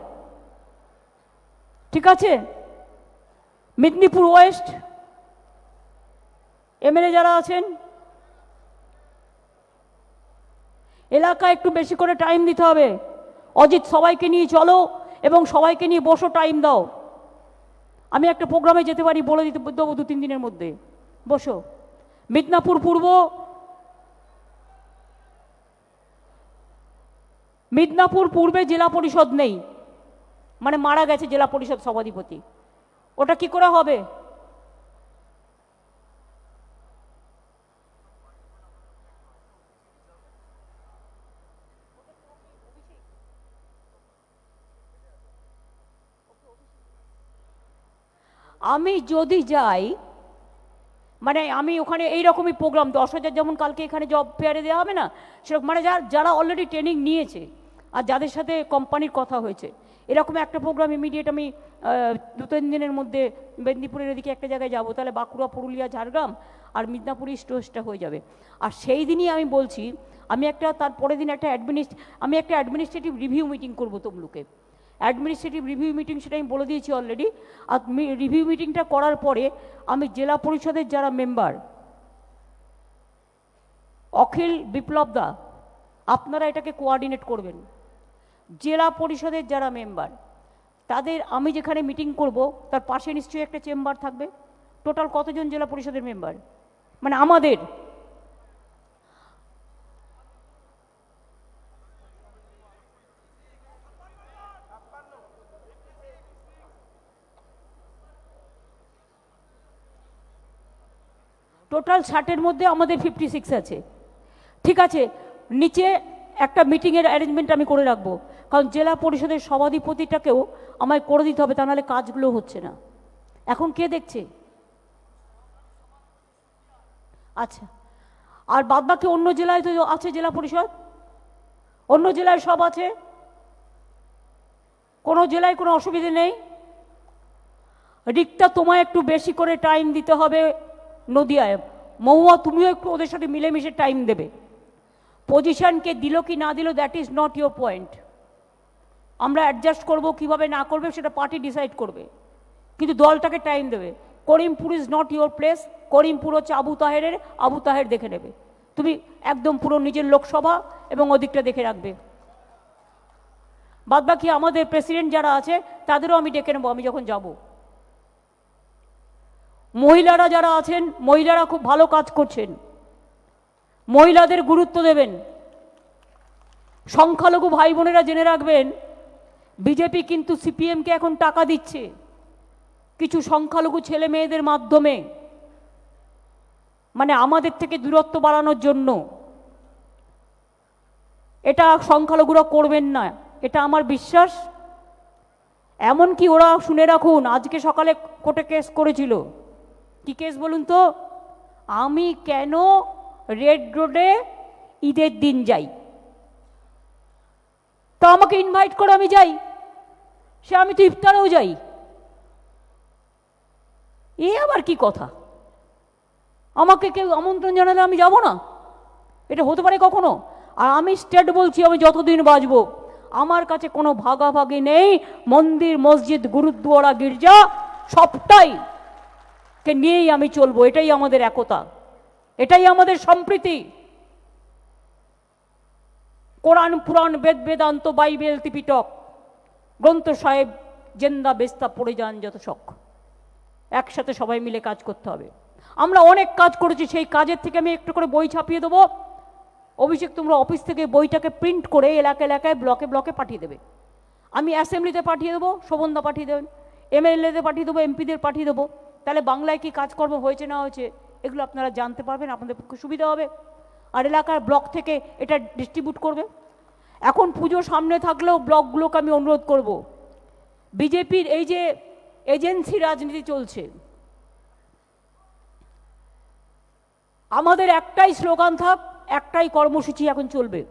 ঠিক আছে? মেদিনীপুর ওয়েস্ট এমএলএ যারা আছেন, এলাকায় একটু বেশি করে টাইম দিতে হবে। অজিত, সবাইকে নিয়ে চলো এবং সবাইকে নিয়ে বসো, টাইম দাও। আমি একটা প্রোগ্রামে যেতে পারি, বলে দিতে দেবো 2-3 দিনের মধ্যে, বসো। মিদনাপুর পূর্ব, মিদনাপুর পূর্বে জেলা পরিষদ নেই, মানে মারা গেছে জেলা পরিষদ সভাধিপতি। ওটা কি করে হবে? আমি যদি যাই, মানে আমি ওখানে এইরকমই প্রোগ্রাম, 10,000 যেমন কালকে এখানে জব ফেয়ারে দেওয়া হবে না, সেরকম, মানে যারা অলরেডি ট্রেনিং নিয়েছে আর যাদের সাথে কোম্পানির কথা হয়েছে, এরকম একটা প্রোগ্রাম ইমিডিয়েট আমি 2-3 দিনের মধ্যে মেদিনীপুরের এদিকে একটা জায়গায় যাবো। তাহলে বাঁকুড়া, পুরুলিয়া, ঝাড়গ্রাম আর মিদনাপুরি স্টোরেজটা হয়ে যাবে। আর সেই দিনই আমি বলছি, আমি তার পরের দিন একটা অ্যাডমিনিস্ট্রেটিভ রিভিউ মিটিং করবো তমলুকে। অ্যাডমিনিস্ট্রেটিভ রিভিউ মিটিং, সেটা আমি বলে দিয়েছি অলরেডি। আর রিভিউ মিটিংটা করার পরে আমি জেলা পরিষদের যারা মেম্বার, অখিল, বিপ্লব দা, আপনারা এটাকে কোঅর্ডিনেট করবেন। জেলা পরিষদের যারা মেম্বার, তাদের আমি যেখানে মিটিং করব তার পাশে নিশ্চয়ই একটা চেম্বার থাকবে। টোটাল কতজন জেলা পরিষদের মেম্বার? মানে আমাদের টোটাল 60-এর মধ্যে আমাদের 56 আছে। ঠিক আছে, নিচে একটা মিটিংয়ের অ্যারেঞ্জমেন্ট আমি করে রাখবো, কারণ জেলা পরিষদের সভাধিপতিটাকেও আমায় করে দিতে হবে, তা নাহলে কাজগুলো হচ্ছে না। এখন কে দেখছে? আচ্ছা, আর বাদবাকি অন্য জেলায় তো আছে জেলা পরিষদ, অন্য জেলায় সব আছে, কোনো জেলায় কোনো অসুবিধে নেই। রিক্তা, তোমায় একটু বেশি করে টাইম দিতে হবে নদিয়ায়। মহুয়া, তুমিও একটু ওদের সাথে মিলেমিশে টাইম দেবে। পজিশনকে দিল কি না দিল, that is not your point. আমরা অ্যাডজাস্ট করবো, কিভাবে না করবে সেটা পার্টি ডিসাইড করবে, কিন্তু দলটাকে টাইম দেবে। Karimpur is not your place. Karimpur হচ্ছে আবু তাহেরের, আবু তাহের দেখে নেবে। তুমি একদম পুরো নিজের লোকসভা এবং ওদিকটা দেখে রাখবে। বাদবাকি আমাদের প্রেসিডেন্ট যারা আছে তাদেরও আমি ডেকে নেবো আমি যখন যাব। মহিলারা যারা আছেন, মহিলারা খুব ভালো কাজ করছেন, মহিলাদের গুরুত্ব দেবেন। সংখ্যালঘু ভাই বোনেরা জেনে রাখবেন, বিজেপি কিন্তু সিপিএমকে এখন টাকা দিচ্ছে কিছু সংখ্যালঘু ছেলে মেয়েদের মাধ্যমে, মানে আমাদের থেকে দূরত্ব বাড়ানোর জন্য। এটা সংখ্যালঘুরা করবেন না, এটা আমার বিশ্বাস। এমনকি ওরা, শুনে রাখুন, আজকে সকালে কোর্টে কেস করেছিল। কি কেস বলুন তো? আমি কেন রেড রোডে ঈদের দিন যাই, তা আমাকে ইনভাইট করে আমি যাই, সে আমি তো ইফতারেও যাই। এ আবার কি কথা? আমাকে কেউ আমন্ত্রণ জানালে আমি যাব না? এটা হতে পারে কখনো? আর আমি স্টেট বলছি, আমি যতদিন বাঁচব আমার কাছে কোনো ভাগাভাগি নেই। মন্দির, মসজিদ, গুরুদ্বারা, গির্জা সবটাই কে নিয়েই আমি চলবো। এটাই আমাদের একতা, এটাই আমাদের সম্প্রীতি। কোরআন, পুরাণ, বেদ, বেদান্ত, বাইবেল, ত্রিপিটক, গ্রন্থ সাহেব, জেন্দা বেস্তা পড়ে যান যত শখ। একসাথে সবাই মিলে কাজ করতে হবে। আমরা অনেক কাজ করেছি, সেই কাজের থেকে আমি একটু করে বই ছাপিয়ে দেবো। অভিষেক, তোমরা অফিস থেকে বইটাকে প্রিন্ট করে এলাকা এলাকায়, ব্লকে ব্লকে পাঠিয়ে দেবে। আমি অ্যাসেম্বলিতে পাঠিয়ে দেবো, শোভনদা পাঠিয়ে দেবেন, এমএলএদের পাঠিয়ে দেবো, এমপিদের পাঠিয়ে দেবো। তাহলে বাংলায় কি কাজকর্ম হয়েছে না হয়েছে এগুলো আপনারা জানতে পারবেন, আপনাদের পক্ষে সুবিধা হবে। আর এলাকার ব্লক থেকে এটা ডিস্ট্রিবিউট করবে। এখন পুজো সামনে থাকলেও ব্লকগুলোকে আমি অনুরোধ করব, বিজেপির এই যে এজেন্সি রাজনীতি চলছে, আমাদের একটাই স্লোগান থাক, একটাই কর্মসূচি এখন চলবে,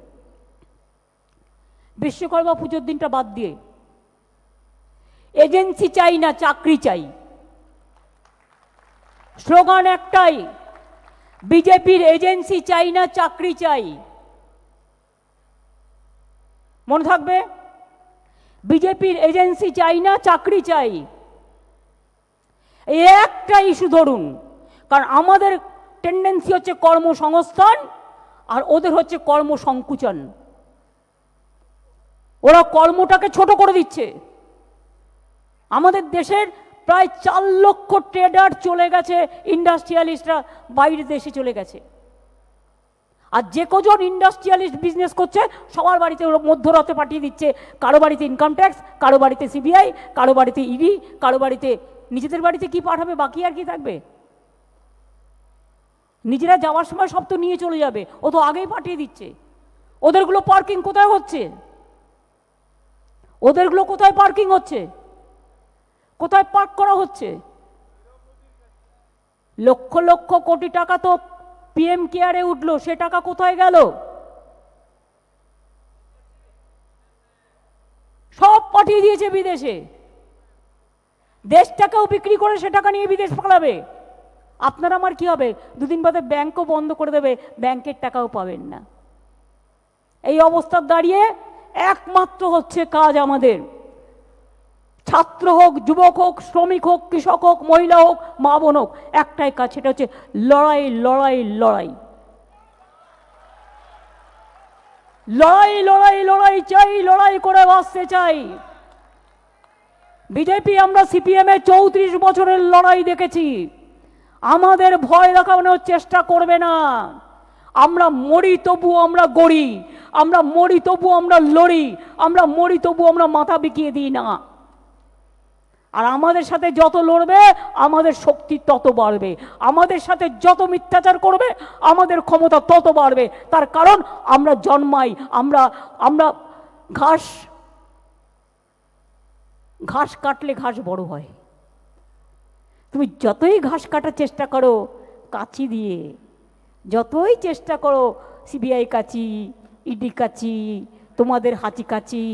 বিশ্বকর্মা পুজোর দিনটা বাদ দিয়ে। এজেন্সি চাই না, চাকরি চাই। স্লোগান একটাই, বিজেপির এজেন্সি চাই না, চাকরি চাই। মনে থাকবে, বিজেপির এজেন্সি চাই না, চাকরি চাই। এই একটা ইস্যু ধরুন, কারণ আমাদের টেন্ডেন্সি হচ্ছে কর্মসংস্থান আর ওদের হচ্ছে কর্মসংকুচন। ওরা কর্মটাকে ছোট করে দিচ্ছে। আমাদের দেশের প্রায় 4 লক্ষ ট্রেডার চলে গেছে, ইন্ডাস্ট্রিয়ালিস্টরা বাইরের দেশে চলে গেছে। আর যে কজন ইন্ডাস্ট্রিয়ালিস্ট বিজনেস করছে সবার বাড়িতে মধ্যরাতে পাঠিয়ে দিচ্ছে, কারো বাড়িতে ইনকাম ট্যাক্স, কারো বাড়িতে সিবিআই, কারো বাড়িতে ইডি, কারো বাড়িতে, নিজেদের বাড়িতে কি পাঠাবে, বাকি আর কি থাকবে? নিজেরা যাওয়ার সময় সব তো নিয়ে চলে যাবে, ও তো আগেই পাঠিয়ে দিচ্ছে। ওদেরগুলো পার্কিং কোথায় হচ্ছে? ওদেরগুলো কোথায় পার্কিং হচ্ছে? কোথায় পার্ক করা হচ্ছে? লক্ষ লক্ষ কোটি টাকা তো পিএম কেয়ারে উঠলো, সে টাকা কোথায় গেল? সব পাঠিয়ে দিয়েছে বিদেশে। দেশটাকেও বিক্রি করে সে টাকা নিয়ে বিদেশ পালাবে। আপনার আমার কি হবে? দুদিন বাদে ব্যাংকও বন্ধ করে দেবে, ব্যাংকের টাকাও পাবেন না। এই অবস্থার দাঁড়িয়ে একমাত্র হচ্ছে কাজ আমাদের, ছাত্র হোক, যুবক হোক, শ্রমিক হোক, কৃষক হোক, মহিলা হোক, মা বোন হোক, একটাই কাজ, সেটা হচ্ছে লড়াই, লড়াই, লড়াই। লড়াই, লড়াই, লড়াই চাই, লড়াই করে বাঁচতে চাই। বিজেপি, আমরা সিপিএম এ 34 বছরের লড়াই দেখেছি। আমাদের ভয় দেখানোর চেষ্টা করবে না। আমরা মরি তবু আমরা গড়ি, আমরা মরি তবু আমরা লড়ি, আমরা মরি তবু আমরা মাথা বিকিয়ে দিই না। আর আমাদের সাথে যত লড়বে আমাদের শক্তি তত বাড়বে, আমাদের সাথে যত মিথ্যাচার করবে আমাদের ক্ষমতা তত বাড়বে। তার কারণ আমরা জন্মাই, আমরা ঘাস কাটলে ঘাস বড় হয়। তুমি যতই ঘাস কাটার চেষ্টা করো কাঁচি দিয়ে, যতই চেষ্টা করো সিবিআই কাঁচি, ইডি কাঁচি, তোমাদের হাঁচি কাঁচি,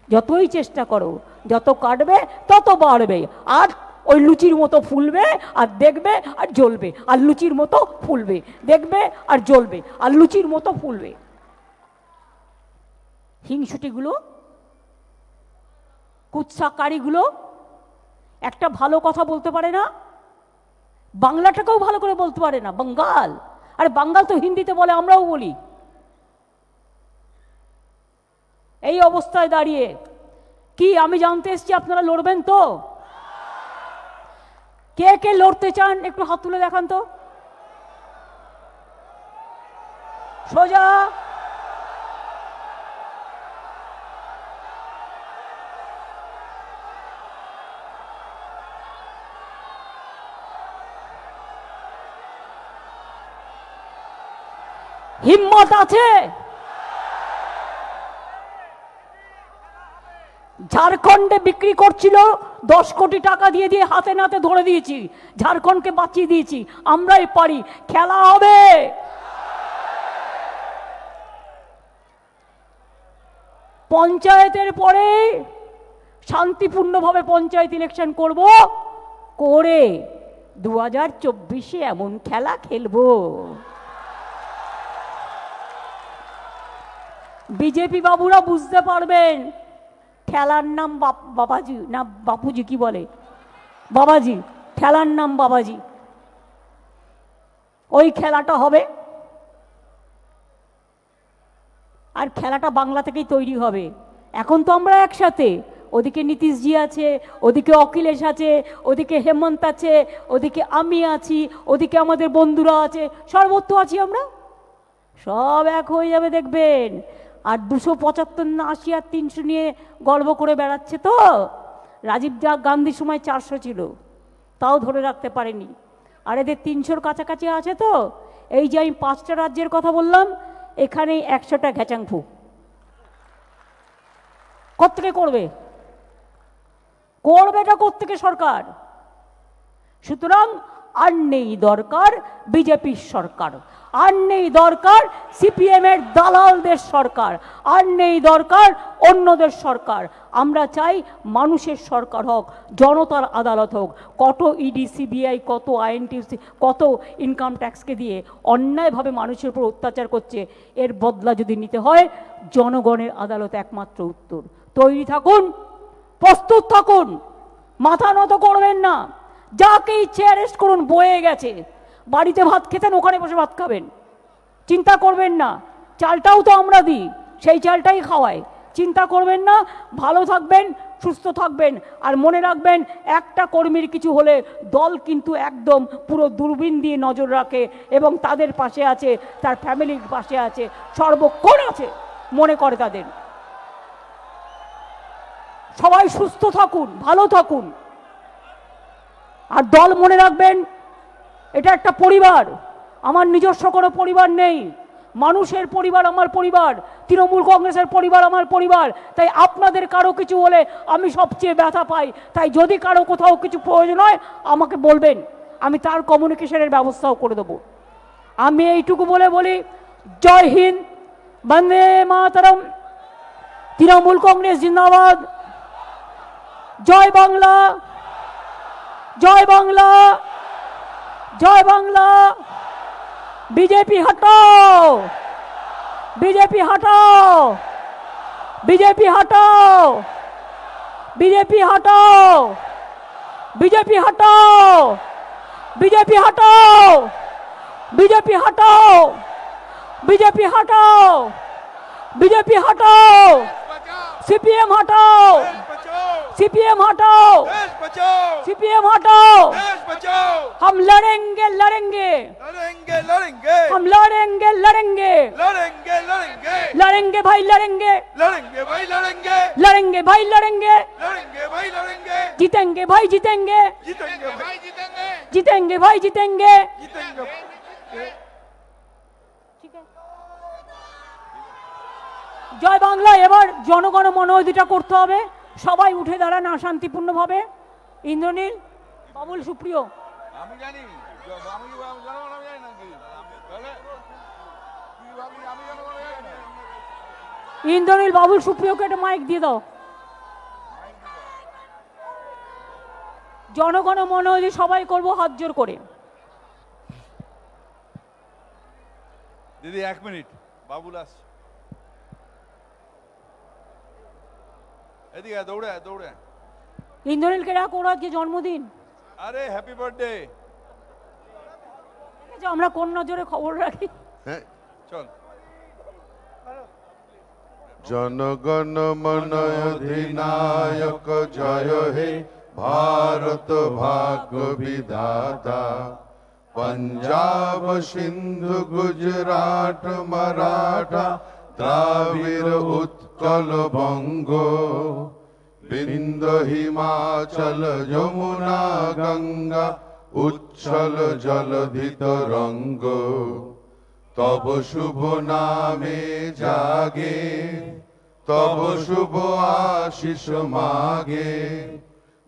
যতই চেষ্টা করো যত কাটবে তত বাড়বে, আর ওই লুচির মতো ফুলবে আর দেখবে আর জ্বলবে, আর লুচির মতো ফুলবে, দেখবে আর জ্বলবে, আর লুচির মতো ফুলবে। হিংসুটিগুলো, কুৎসাকারীগুলো একটা ভালো কথা বলতে পারে না, বাংলাটাকেও ভালো করে বলতে পারে না। বাঙ্গাল, আরে বাঙ্গাল তো হিন্দিতে বলে, আমরাও বলি। এই অবস্থায় দাঁড়িয়ে কি আমি জানতে এসেছি আপনারা লড়বেন তো? কে কে লড়তে চান একটু হাত তুলে দেখান তো। সোজা হিম্মত আছে? ঝাড়খণ্ডে বিক্রি করছিল 10 কোটি টাকা দিয়ে দিয়ে হাতে নাতে ধরে দিয়েছি, ঝাড়খণ্ডকে বাঁচিয়ে দিয়েছি। আমরাই পারি, খেলা হবে। পঞ্চায়েতের পরে শান্তিপূর্ণভাবে পঞ্চায়েত ইলেকশন করব, করে 2024-এ এমন খেলা খেলবো। বিজেপি বাবুরা বুঝতে পারবেন খেলার নাম বাবাজি না বাপুজি, কি বলে বাবাজি, খেলার নাম বাবাজি। ওই খেলাটা হবে, আর খেলাটা বাংলা থেকেই তৈরি হবে। এখন তো আমরা একসাথে, ওদিকে নীতিশজি আছে, ওদিকে অখিলেশ আছে, ওদিকে হেমন্ত আছে, ওদিকে আমি আছি, ওদিকে আমাদের বন্ধুরা আছে, সর্বত্র আছি আমরা, সব এক হয়ে যাবে দেখবেন। আর 275 না 80 আর 300 নিয়ে গর্ব করে বেড়াচ্ছে তো। রাজীব গান্ধীর সময় 400 ছিল, তাও ধরে রাখতে পারেনি। আর এদের 300-র কাছাকাছি আছে তো। এই যে আমি 5টা রাজ্যের কথা বললাম, এখানেই 100টা ঘ্যাচাংফু। কোত্থেকে করবে? করবেটা কোত্থেকে সরকার? সুতরাং আর নেই দরকার বিজেপির সরকার, আর নেই দরকার সিপিএম এর দালালদের সরকার, আর নেই দরকার অন্যদের সরকার। আমরা চাই মানুষের সরকার হোক, জনতার আদালত হোক। কত ইডি সিবিআই, কত আইএনটিসি, কত ইনকাম ট্যাক্সকে দিয়ে অন্যায়ভাবে মানুষের উপর অত্যাচার করছে। এর বদলা যদি নিতে হয়, জনগণের আদালত একমাত্র উত্তর। তৈরি থাকুন, প্রস্তুত থাকুন, মাথা নত করবেন না। যাকে ইচ্ছে অ্যারেস্ট করুন, বয়ে গেছে। বাড়িতে ভাত খেতেন, ওখানে বসে ভাত খাবেন, চিন্তা করবেন না। চালটাও তো আমরা দিই, সেই চালটাই খাওয়াই, চিন্তা করবেন না। ভালো থাকবেন, সুস্থ থাকবেন। আর মনে রাখবেন, একটা কর্মীর কিছু হলে দল কিন্তু একদম পুরো দূরবীন দিয়ে নজর রাখে এবং তাদের পাশে আছে, তার ফ্যামিলির পাশে আছে, সর্বক্ষণ আছে, মনে করে তাদের। সবাই সুস্থ থাকুন, ভালো থাকুন। আর দল মনে রাখবেন, এটা একটা পরিবার, আমার নিজস্ব কোনো পরিবার নেই। মানুষের পরিবার আমার পরিবার, তৃণমূল কংগ্রেসের পরিবার আমার পরিবার। তাই আপনাদের কারো কিছু হলে আমি সবচেয়ে ব্যথা পাই। তাই যদি কারো কোথাও কিছু প্রয়োজন হয় আমাকে বলবেন, আমি তার কমিউনিকেশনের ব্যবস্থাও করে দেব। আমি এইটুকু বলে বলি, জয় হিন্দ, বন্দে মাতরম, তৃণমূল কংগ্রেস জিন্দাবাদ, জয় বাংলা, জয় বাংলা, জয় বাংলা। বিজেপি হটাও, বিজেপি হটাও, বিজেপি হটাও, বিজেপি হটাও, বিজেপি হটাও, বিজেপি হটাও, বিজেপি হটাও, বিজেপি হটাও, বিজেপি হটাও, সিপিএম हटाओ, सीपीएम हटाओ, सीपीएम हटाओ, हम लड़ेंगे लड़ेंगे। लड़ेंगे लड़ेंगे हम लड़ेंगे लड़ेंगे लड़ेंगे लड़ेंगे लड़ेंगे भाई लड़ेंगे लड़ेंगे भाई लड़ेंगे लड़ेंगे भाई लड़ेंगे लड़ेंगे भाई लड़ेंगे जीतेंगे भाई जीतेंगे जीतेंगे भाई जीतेंगे जीतेंगे भाई जीतेंगे जीतेंगे ঠিক আছে জয় বাংলা। এবার জনগণ মনোধিটা করতে হবে, সবাই উঠে দাঁড়ান শান্তিপূর্ণভাবে। ইন্দ্রনীল, বাবুল সুপ্রিয়, আমি জানি আমি জানি নাকি তাহলে আমি জানি না। ইন্দ্রনীল বাবুল সুপ্রিয়কে একটা মাইক দিয়ে দাও। জনগণ মনোধি সবাই করব হাত জোর করে। দিদি 1 মিনিট, বাবুল আসছে। এদিকে দৌড়ে দৌড়ে। ইন্দ্রনীলকে ডাক, ওর আজকে জন্মদিন। আরে হ্যাপি বার্থডে। ঠিক আছে, আমরা কোন নজরে খবর রাখি। হ্যাঁ চল। জনগণ মন অধিনায়ক জয় হে ভারত ভাগ্য বিধাতা। পঞ্জাব সিন্ধু গুজরাট মারাঠা দ্রাবিড় উৎকল বঙ্গ। বিন্দ হিমাচল যমুনা গঙ্গা উচ্ছল জলধি তরঙ্গ। তব শুভ নামে জাগে তব শুভ আশিস মাগে।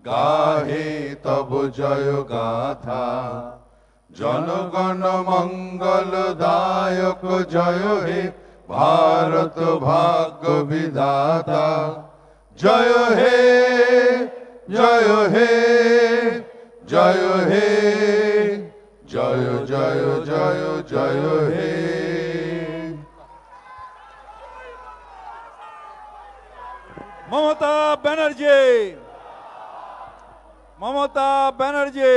গাহে তব জয় গাথা জনগণ মঙ্গল দায়ক জয় হে ভারত ভাগ্য বিধাতা। জয় হে জয় হে জয় হে জয় জয় জয় জয় হে। মমতা ব্যানার্জি, মমতা ব্যানার্জি।